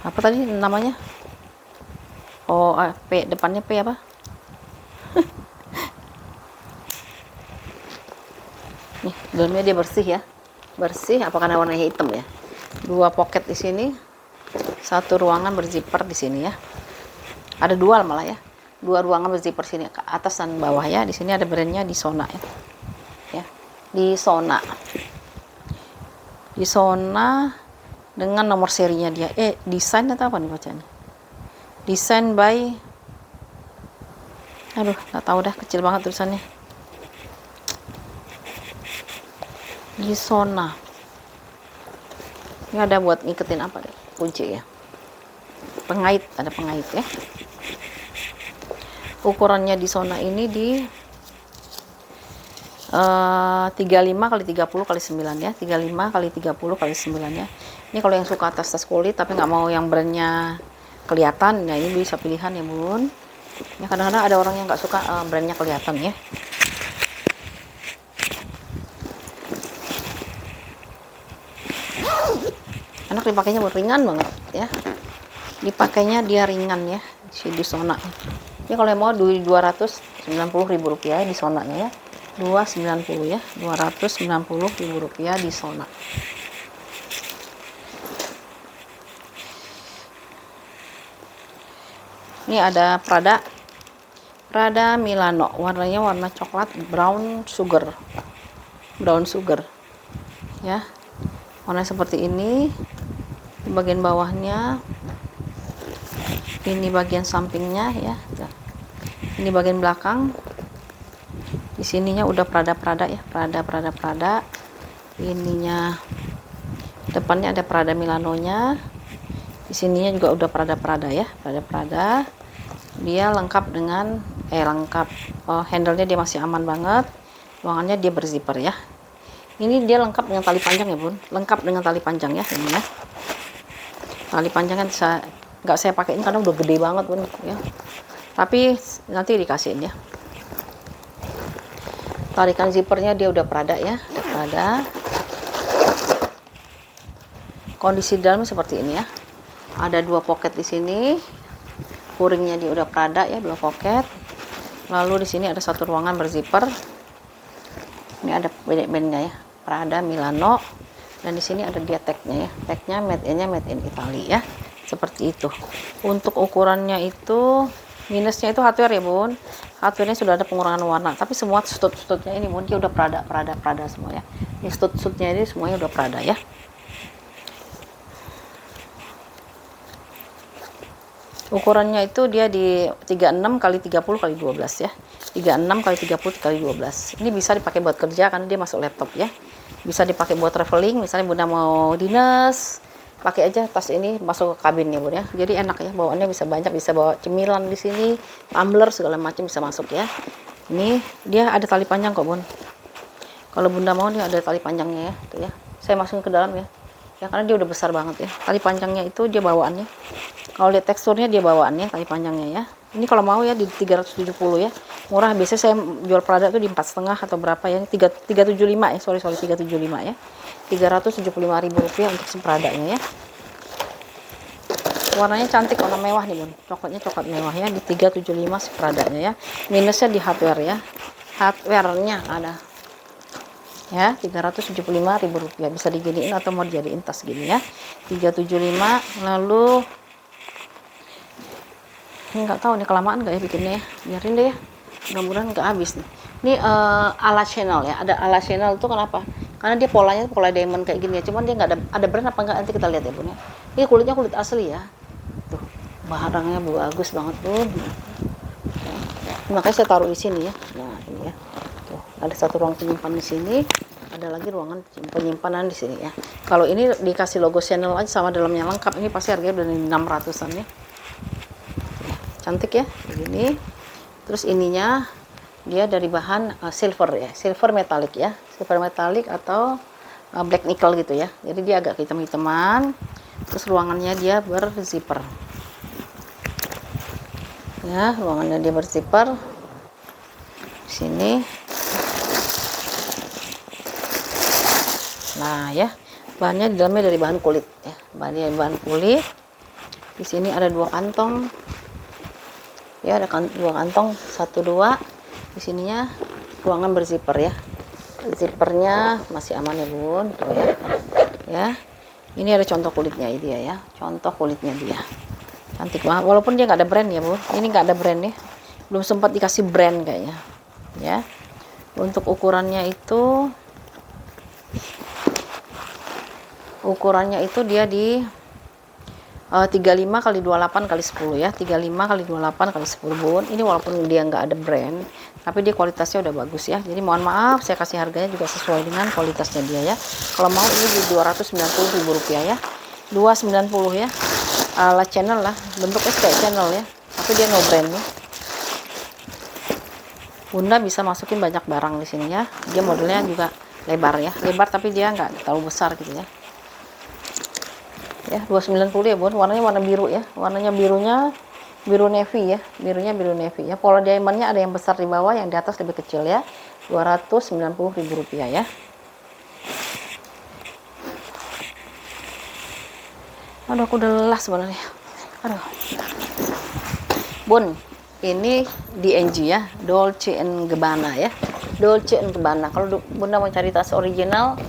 apa tadi namanya, oh P, depannya P apa nih, dalamnya dia bersih ya, bersih. Apa karena warnanya hitam ya. 2 pocket di sini, 1 ruangan berzipper di sini ya, ada 2 malah ya, 2 ruangan berzipper sini, ke atas dan bawah ya. Di sini ada brandnya di Sona ya, di Sona, di Sona dengan nomor serinya dia. Desain atau apa nih bacanya, desain by, aduh nggak tahu dah, kecil banget tulisannya. Di Sona ini ada buat ngiketin apa deh, kunci ya, pengait, ada pengait ya. Ukurannya di Sona ini di 35 kali 30 kali 9 ya, 35 kali 30 kali 9 ya. Ini kalau yang suka tas kulit tapi nggak mau yang brandnya kelihatan, nah ini bisa pilihan ya bun ya. Kadang-kadang ada orang yang nggak suka brandnya kelihatan ya. Enak dipakainya, ringan banget ya, dipakainya dia ringan ya, si di Sona ini. Kalau yang mau 290.000 rupiah di Sonanya ya, 290 ya, 290.000 rupiah di Sona. Ini ada Prada Milano, warnanya warna coklat brown sugar ya, warna seperti ini. Di bagian bawahnya, ini bagian sampingnya ya, ini bagian belakang. Di sininya udah Prada ya, Prada ininya Depannya ada Prada Milanonya. Di sininya juga udah Prada ya, Prada. Dia lengkap dengan handle-nya dia masih aman banget. Ruangannya dia berzipper ya. Ini dia lengkap dengan tali panjang ya bun, lengkap dengan tali panjang ya ini ya. Tali panjang kan nggak saya pakein karena udah gede banget bun ya. Tapi nanti dikasihin ya. Tarikan zippernya dia udah Prada ya, udah Prada. Kondisi dalam seperti ini ya. Ada 2 pocket di sini. Kuringnya dia udah Prada ya, 2 pocket. Lalu di sini ada 1 ruangan berzipper. Ini ada band-bandnya ya, Prada Milano. Dan di sini ada dia tagnya ya, tagnya made in Italy ya, seperti itu. Untuk ukurannya itu minusnya itu hardware ya bun, hardware-nya sudah ada pengurangan warna, tapi semua stud-studnya ini bun dia udah Prada semua ya. Ini stud-studnya ini semuanya udah Prada ya. Ukurannya itu dia di 36 x 30 x 12 ya. 36 x 30 x 12. Ini bisa dipakai buat kerja karena dia masuk laptop ya. Bisa dipakai buat traveling, misalnya Bunda mau dinas, pakai aja tas ini masuk ke kabin ya Bun ya. Jadi enak ya, bawaannya bisa banyak, bisa bawa cemilan di sini, tumbler segala macam bisa masuk ya. Ini dia ada tali panjang kok Bun. Kalau Bunda mau dia ada tali panjangnya ya, tuh ya. Saya masukin ke dalam ya. Ya karena dia udah besar banget ya. Tali panjangnya itu dia bawaannya. Kalau lihat teksturnya dia bawaannya tali panjangnya ya. Ini kalau mau ya di 370 ya. Murah, biasanya saya jual Prada tuh di 4,5 atau berapa ya. 375 ya. Sorry 375 ya. 375.000 rupiah untuk si Pradanya ya. Warnanya cantik, warna mewah nih Bun. Coklatnya coklat mewah ya, di 375 si Pradanya ya. Minusnya di hardware ya. Hardware-nya ada ya, 375.000 rupiah. Bisa diginiin atau mau dijadiin tas gini ya. 375. Lalu ini nggak tahu nih kelamaan nggak ya bikinnya ya, biarin deh ya, mudah-mudahan nggak habis nih. Ini ala channel ya, ada ala channel tuh kenapa? Karena dia polanya pola diamond kayak gini ya, cuman dia nggak ada brand apa enggak, nanti kita lihat ya Bun ya. Ini kulitnya kulit asli ya, tuh barangnya bagus banget Bun. Makanya saya taruh di sini ya. Nah ini ya, tuh ada 1 ruang penyimpan di sini, ada lagi ruangan penyimpanan di sini ya. Kalau ini dikasih logo channel aja sama dalamnya lengkap, ini pasti harganya udah 600-an ya. Cantik ya begini. Terus ininya dia dari bahan silver ya, silver metalik ya, silver metalik atau black nickel gitu ya. Jadi dia agak hitam-hitaman. Terus ruangannya dia berzipper ya, ruangannya dia berzipper di sini. Nah ya, bahannya di dalamnya dari bahan kulit ya, bahan kulit. Di sini ada 2 kantong ya, ada 2 kantong, 1 2. Di sininya ruangan berzipper ya, zippernya masih aman ya Bun, tuh ya. Ya ini ada contoh kulitnya dia ya, contoh kulitnya dia cantik banget, walaupun dia nggak ada brand ya Bun. Ini nggak ada brand ya, belum sempat dikasih brand kayaknya ya. Untuk ukurannya itu dia di 35 x 28 x 10 ya, 35 x 28 x 10 Bun. Ini walaupun dia nggak ada brand, tapi dia kualitasnya udah bagus ya. Jadi mohon maaf saya kasih harganya juga sesuai dengan kualitasnya dia ya. Kalau mau ini di 290.000 rupiah ya, 290 ya. Ala channel lah, bentuknya kayak channel ya, tapi dia no brand ya. Bunda bisa masukin banyak barang di sini ya. Dia modelnya juga lebar ya, lebar tapi dia nggak terlalu besar gitu ya. Ya 290 ya Bun, warnanya warna biru ya, warnanya biru navy ya, birunya biru navy ya. Pola diamondnya ada yang besar di bawah, yang di atas lebih kecil ya. 290.000 rupiah ya. Aduh aku udah lelah sebenarnya. Aduh Bun, ini DNG ya, Dolce & Gabbana ya, Dolce & Gabbana. Kalau Bunda mau cari tas original,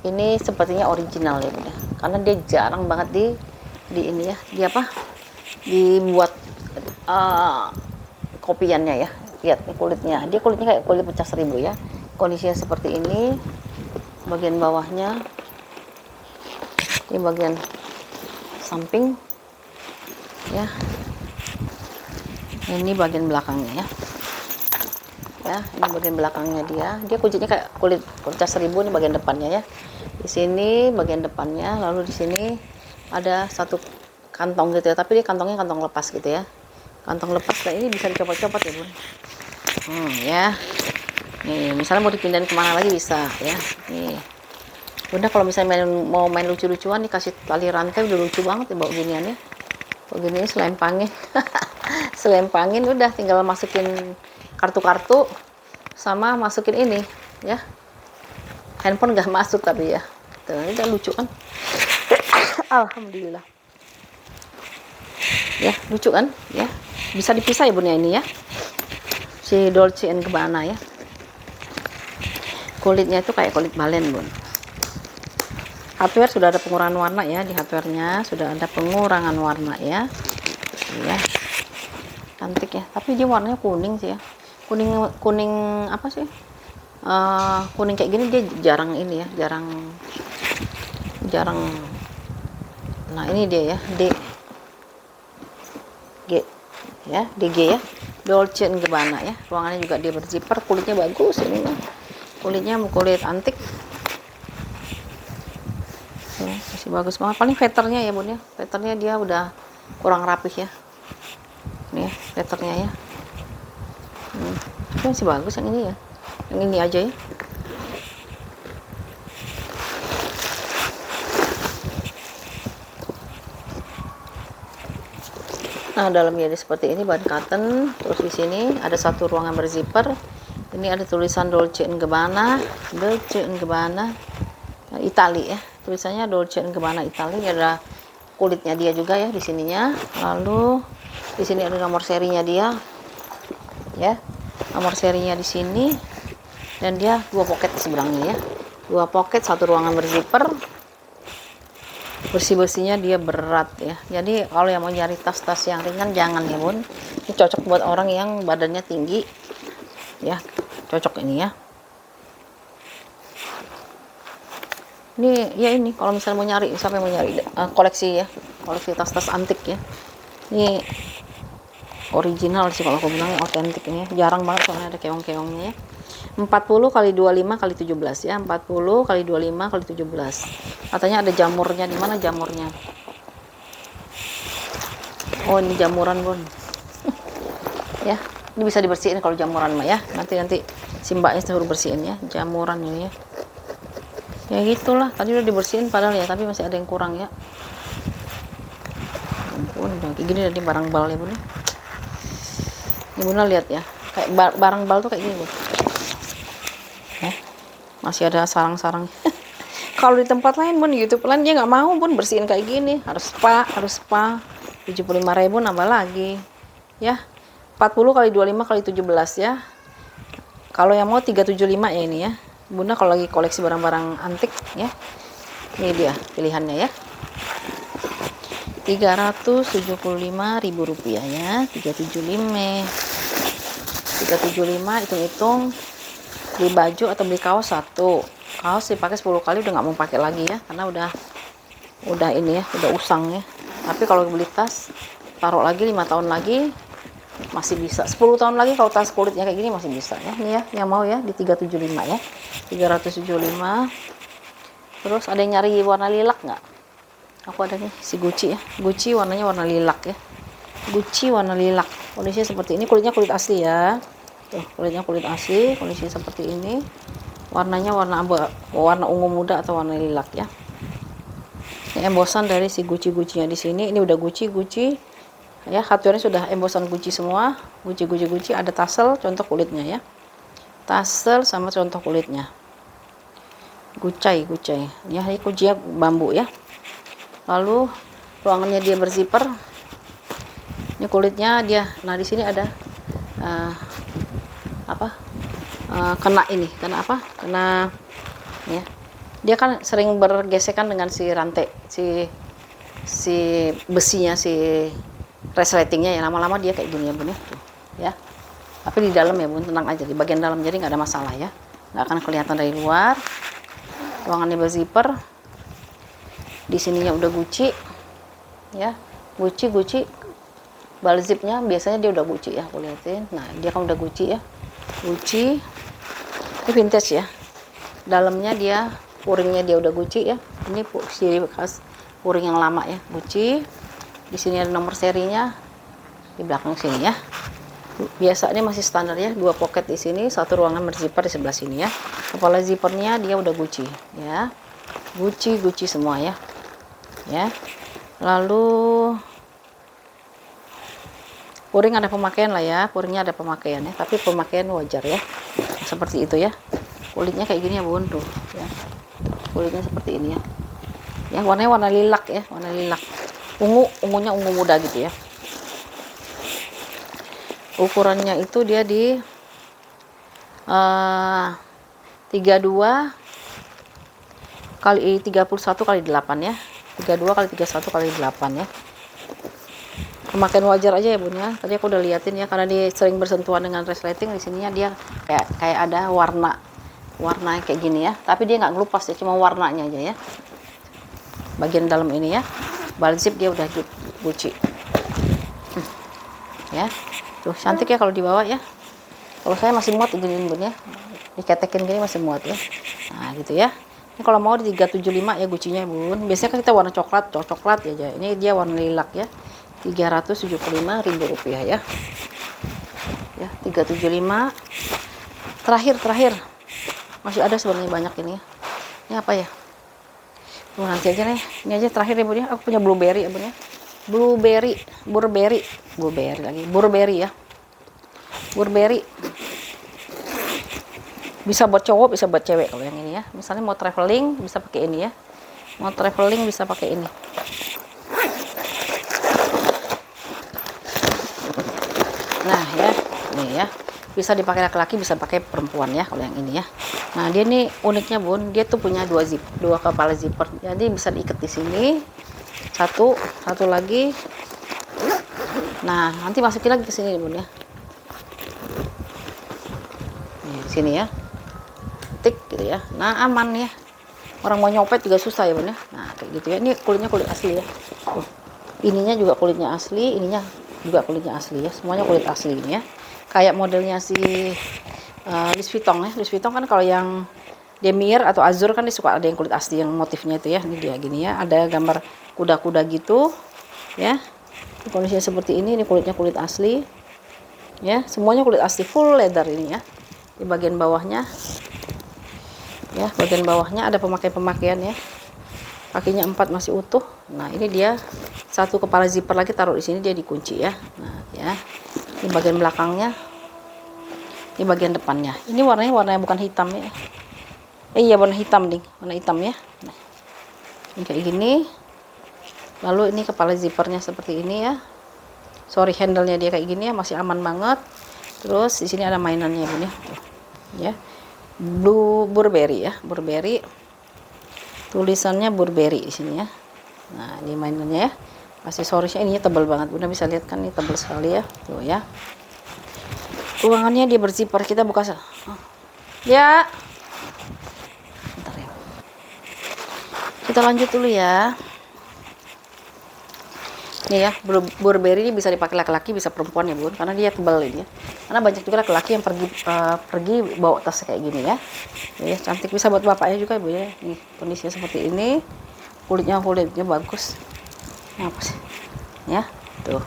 ini sepertinya original ya Bunda, karena dia jarang banget di ini ya, di apa, dibuat kopiannya ya. Lihat nih kulitnya, dia kulitnya kayak kulit pecah seribu ya. Kondisinya seperti ini. Bagian bawahnya, ini bagian samping ya, ini bagian belakangnya ya. Ya ini bagian belakangnya dia kulitnya kayak kulit pecah seribu. Ini bagian depannya ya, Di sini bagian depannya, lalu di sini ada satu kantong gitu ya, tapi dia kantongnya kantong lepas gitu ya. Kantong lepas, nah ini bisa dicopot-copot ya bun. Ya, nih misalnya mau dipindahin kemana lagi bisa ya. Nih, bunda kalau misalnya mau main lucu-lucuan dikasih tali rantai udah lucu banget ya bawa ginian ya. Bawa ginian selempangin, selempangin udah tinggal masukin kartu-kartu sama masukin ini ya. Handphone nggak masuk tapi ya. Tuh, ini udah lucu kan? Alhamdulillah. Ya, lucu kan? Ya, bisa dipisah ya bun ya ini ya. Si Dolce & Gabbana ya. Kulitnya itu kayak kulit balen bun. Hardware sudah ada pengurangan warna ya, di hardware-nya sudah ada pengurangan warna ya. Ya. Cantik ya, tapi dia warnanya kuning sih ya. Kuning apa sih? Kuning kayak gini dia jarang ini ya, jarang. Nah, ini dia ya, G ya, DG ya. Dolce & Gabbana ya. Ruangannya juga dia berzipper, kulitnya bagus ini mah. Kulitnya kulit antik. Ya, masih bagus banget. Paling veternya ya bun ya. Veternya dia udah kurang rapih ya. Nih ya, veternya ya. Ini masih bagus yang ini ya. Yang ini aja ya. Nah, dalamnya ada seperti ini, bahan cotton. Terus di sini ada satu ruangan berzipper. Ini ada tulisan Dolce & Gabbana, Itali ya. Tulisannya Dolce & Gabbana Itali. Ada kulitnya dia juga ya di sininya. Lalu di sini ada nomor serinya dia. Ya. Nomor serinya di sini. Dan dia 2 pocket di seberangnya ya. 2 pocket, satu ruangan berzipper. Bersih-bersihnya dia berat ya. Jadi kalau yang mau nyari tas-tas yang ringan jangan ya bun. Ini cocok buat orang yang badannya tinggi ya, cocok ini ya. Ini ya, ini kalau misalnya mau nyari, sampai mau nyari koleksi ya, koleksi tas-tas antik ya. Ini original sih kalau aku bilang, otentik ini ya. Jarang banget soalnya ada keong-keongnya ya. 40 kali 25 kali 17 ya. 40 kali 25 kali 17. Katanya ada jamurnya, di mana jamurnya? Oh, ini jamuran bun. Ya, ini bisa dibersihin kalau jamuran mah ya. Nanti si mbaknya suruh bersihin ya, jamuran ini ya. Ya gitulah, tadi udah dibersihin padahal ya, tapi masih ada yang kurang ya. Ampun, kayak gini tadi barang bal ya bun. Ini bunda lihat ya, kayak barang bal tuh kayak gini bun. Masih ada sarang-sarang. Kalau di tempat lain bun, YouTube lain dia nggak mau bun bersihin kayak gini, harus spa 75.000 nambah lagi ya. 40 kali 25 kali 17 ya. Kalau yang mau 375 ya ini ya bunda, kalau lagi koleksi barang-barang antik ya. Ini dia pilihannya ya, 375.000 rupiah ya. 375 hitung-hitung. Beli baju atau beli kaos satu, kaos dipakai 10 kali udah nggak mau pakai lagi ya, karena udah ini ya, udah usang ya. Tapi kalau beli tas taruh lagi 5 tahun lagi masih bisa, 10 tahun lagi kalau tas kulitnya kayak gini masih bisa ya. Ini ya yang mau ya di 375 ya, 375. Terus ada yang nyari warna lilac nggak? Aku ada nih si Gucci ya, Gucci warnanya warna lilac ya. Gucci warna lilac, kondisinya seperti ini. Kulitnya kulit asli ya. Tuh, kulitnya kulit asli, kondisi seperti ini. Warnanya warna ungu muda atau warna lilac ya. Ini embosan dari si Gucci-nya di sini. Ini udah Gucci ya. Hardware-nya sudah embosan Gucci semua. Gucci. Ada tassel contoh kulitnya ya. Tassel sama contoh kulitnya. Gucci. Ya, ini kuncinya bambu ya. Lalu ruangannya dia berzipper. Ini kulitnya dia. Nah, di sini ada kena ya, dia kan sering bergesekan dengan si rantai, si besinya, si resletingnya ya. Lama-lama dia kayak gini ya bun ya. Tapi di dalam ya bun, tenang aja, di bagian dalam jadi nggak ada masalah ya, nggak akan kelihatan dari luar. Ruangannya berzipper. Di sininya udah Gucci ya, Gucci. Bal zipnya biasanya dia udah Gucci ya, aku liatin. Nah, dia kan udah Gucci ya. Gucci ini vintage ya. Dalamnya dia puringnya dia udah Gucci ya. Ini ciri khas puring yang lama ya, Gucci. Di sini ada nomor serinya di belakang sini ya. Biasa ini masih standar ya, 2 pocket di sini, 1 ruangan berzipper di sebelah sini ya. Kepala zippernya dia udah Gucci ya. Gucci semua ya. Ya. Lalu puring ada pemakaian lah ya, puringnya ada pemakaian ya, tapi pemakaian wajar ya. Seperti itu ya. Kulitnya kayak gini ya Bun tuh ya. Kulitnya seperti ini ya. Ya, warnanya warna lilac ya, warna lilac. Ungunya ungu muda gitu ya. Ukurannya itu dia di 32 kali 31 kali 8 ya. 32 kali 31 kali 8 ya. Pemakaian wajar aja ya Bun ya. Tadi aku udah liatin ya, karena dia sering bersentuhan dengan resleting, di sininya dia kayak ada warna kayak gini ya. Tapi dia nggak ngelupas ya, cuma warnanya aja ya. Bagian dalam ini ya. Bal zip dia udah Gucci. Ya. Tuh cantik ya kalau dibawa ya. Kalau saya masih muat gini Bun ya. Diketekin gini masih muat ya. Nah, gitu ya. Ini kalau mau di 375 ya Gucci-nya Bun. Biasanya kan kita warna coklat ya. Ini dia warna lilac ya. Rp375.000 ya. Ya, 375. Terakhir. Masih ada sebenarnya banyak ini ya. Ini apa ya? Tuh, nanti aja nih. Ini aja terakhir ya Bun ya. Aku punya blueberry ya Bun ya. Burberry ya. Burberry. Bisa buat cowok, bisa buat cewek kalau yang ini ya. Misalnya mau traveling bisa pakai ini ya. Mau traveling bisa pakai ini. Nah ya, ini ya. Bisa dipakai laki-laki, bisa pakai perempuan ya kalau yang ini ya. Nah, dia nih uniknya Bun, dia tuh punya 2 kepala zipper. Jadi bisa diikat di sini. Satu lagi. Nah, nanti masukin lagi ke sini Bun ya. Nih, sini ya. Tik gitu ya. Nah, aman ya. Orang mau nyopet juga susah ya Bun ya. Nah, kayak gitu ya. Ini kulitnya kulit asli ya. Ininya juga kulitnya asli, ininya juga kulitnya asli ya. Semuanya kulit asli ini ya. Kayak modelnya si Louis Vuitton ya. Louis Vuitton kan kalau yang Demier atau Azur kan dia suka ada yang kulit asli yang motifnya itu ya. Ini dia gini ya. Ada gambar kuda-kuda gitu ya. Kondisinya seperti ini kulitnya kulit asli ya. Semuanya kulit asli, full leather ini ya. Di bagian bawahnya ya, bagian bawahnya ada pemakaian ya. Kakinya 4 masih utuh. Nah, ini dia 1 kepala zipper lagi taruh di sini, dia dikunci ya. Nah, ya. Ini bagian belakangnya. Ini bagian depannya. Ini warnanya bukan hitam ya. Iya, warna hitam nih, warna hitam ya. Nah, ini kayak gini. Lalu ini kepala zippernya seperti ini ya. Sorry, handle-nya dia kayak gini ya, masih aman banget. Terus di sini ada mainannya Bun ya. Tuh. Ya. Burberry ya, Burberry. Tulisannya Burberry di sini ya. Nah, ini mainannya ya. Aksesorisnya ini tebal banget. Bunda bisa lihat kan, ini tebal sekali ya. Tuh ya. Ruangannya dia berzipper. Kita buka. Ya. Bentar ya. Kita lanjut dulu ya. Ini ya, Burberry ini bisa dipakai laki-laki, bisa perempuan ya Bun, karena dia tebal ini ya. Karena banyak juga laki-laki yang pergi bawa tas kayak gini ya. Ya, cantik, bisa buat bapaknya juga Bu ya. Nih, kondisinya seperti ini. Kulitnya bagus. Nah, apa sih? Ya, tuh.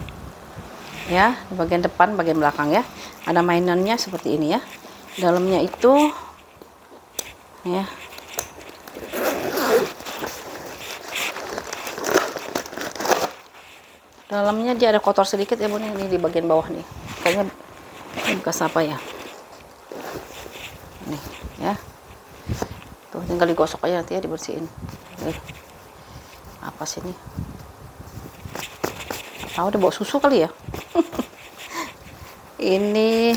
Ya, di bagian depan, bagian belakang ya. Ada mainannya seperti ini ya. Dalamnya itu ya. Dalamnya dia ada kotor sedikit ya Bun, ini di bagian bawah nih. Kayaknya ini bekas apa ya? Nih, ya. Tuh tinggal digosok aja nanti ya, dibersihin. Apa sih ini? Tahu udah bawa susu kali ya? Ini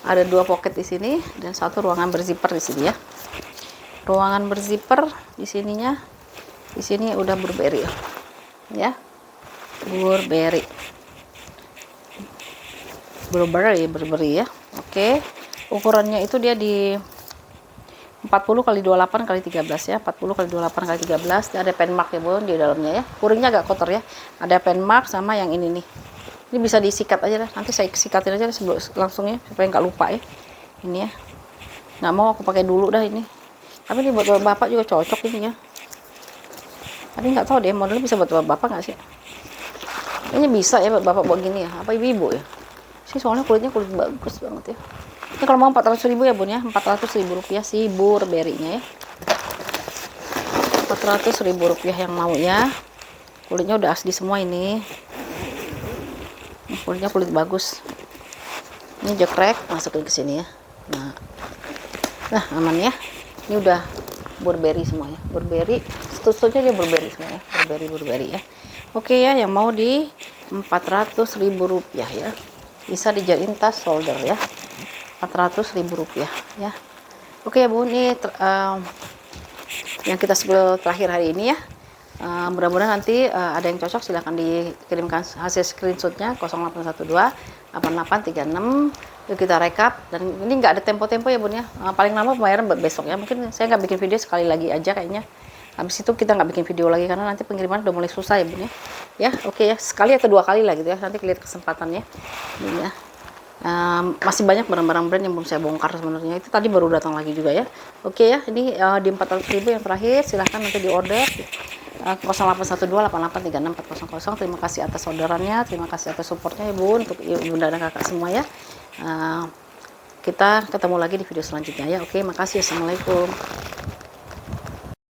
ada 2 pocket di sini dan 1 ruangan berzipper di sini ya. Ruangan berzipper di sininya, di sini udah Burberry ya. Burberry ya. Oke. Ukurannya itu dia di 40 kali 28 kali 13 ya. 40 kali 28 kali 13. Dia ada pen mark ya Bun di dalamnya ya. Puringnya agak kotor ya. Ada pen mark sama yang ini nih. Ini bisa disikat aja lah. Nanti saya sikatin aja sebelum langsung ya supaya nggak lupa ya. Ini ya. Nggak mau aku pakai dulu dah ini. Tapi ini buat bapak juga cocok ini ya. Tapi nggak tahu deh modelnya bisa buat bapak nggak sih? Kayaknya bisa ya buat bapak buat gini ya. Apa ibu-ibu ya? Sih soalnya kulitnya kulit bagus banget ya. Ini kalau mau 400.000 ya bun ya, 400.000 rupiah si Burberry-nya ya. 400.000 rupiah yang mau ya. Kulitnya udah asli semua ini. Kulitnya kulit bagus. Ini jekrek, masukin ke sini ya. Nah aman ya. Ini udah Burberry semuanya. Burberry, stusnya dia Burberry semuanya. Burberry ya. Oke ya, yang mau di 400.000 rupiah ya. Bisa dijadiin tas shoulder ya. 400.000 rupiah ya. Oke ya bun, ini yang kita sebelum terakhir hari ini ya. Mudah-mudahan nanti ada yang cocok, silahkan dikirimkan hasil screenshotnya 0812 8836. Yuk kita rekap, dan ini nggak ada tempo-tempo ya bun ya. Paling lama pembayaran besok ya. Mungkin saya nggak bikin video sekali lagi aja kayaknya. Habis itu kita nggak bikin video lagi karena nanti pengiriman udah mulai susah ya bun ya. Ya oke ya, sekali atau 2 kali lah gitu ya. Nanti lihat kesempatannya ini ya. Masih banyak barang-barang brand yang belum saya bongkar sebenarnya. Itu tadi baru datang lagi juga ya. Oke ya, ini di 400.000 yang terakhir, silahkan nanti di order 08128836 Terima kasih atas orderannya, terima kasih atas supportnya ya bun, untuk bunda dan kakak semua ya. Kita ketemu lagi di video selanjutnya ya. Oke, makasih. Assalamualaikum.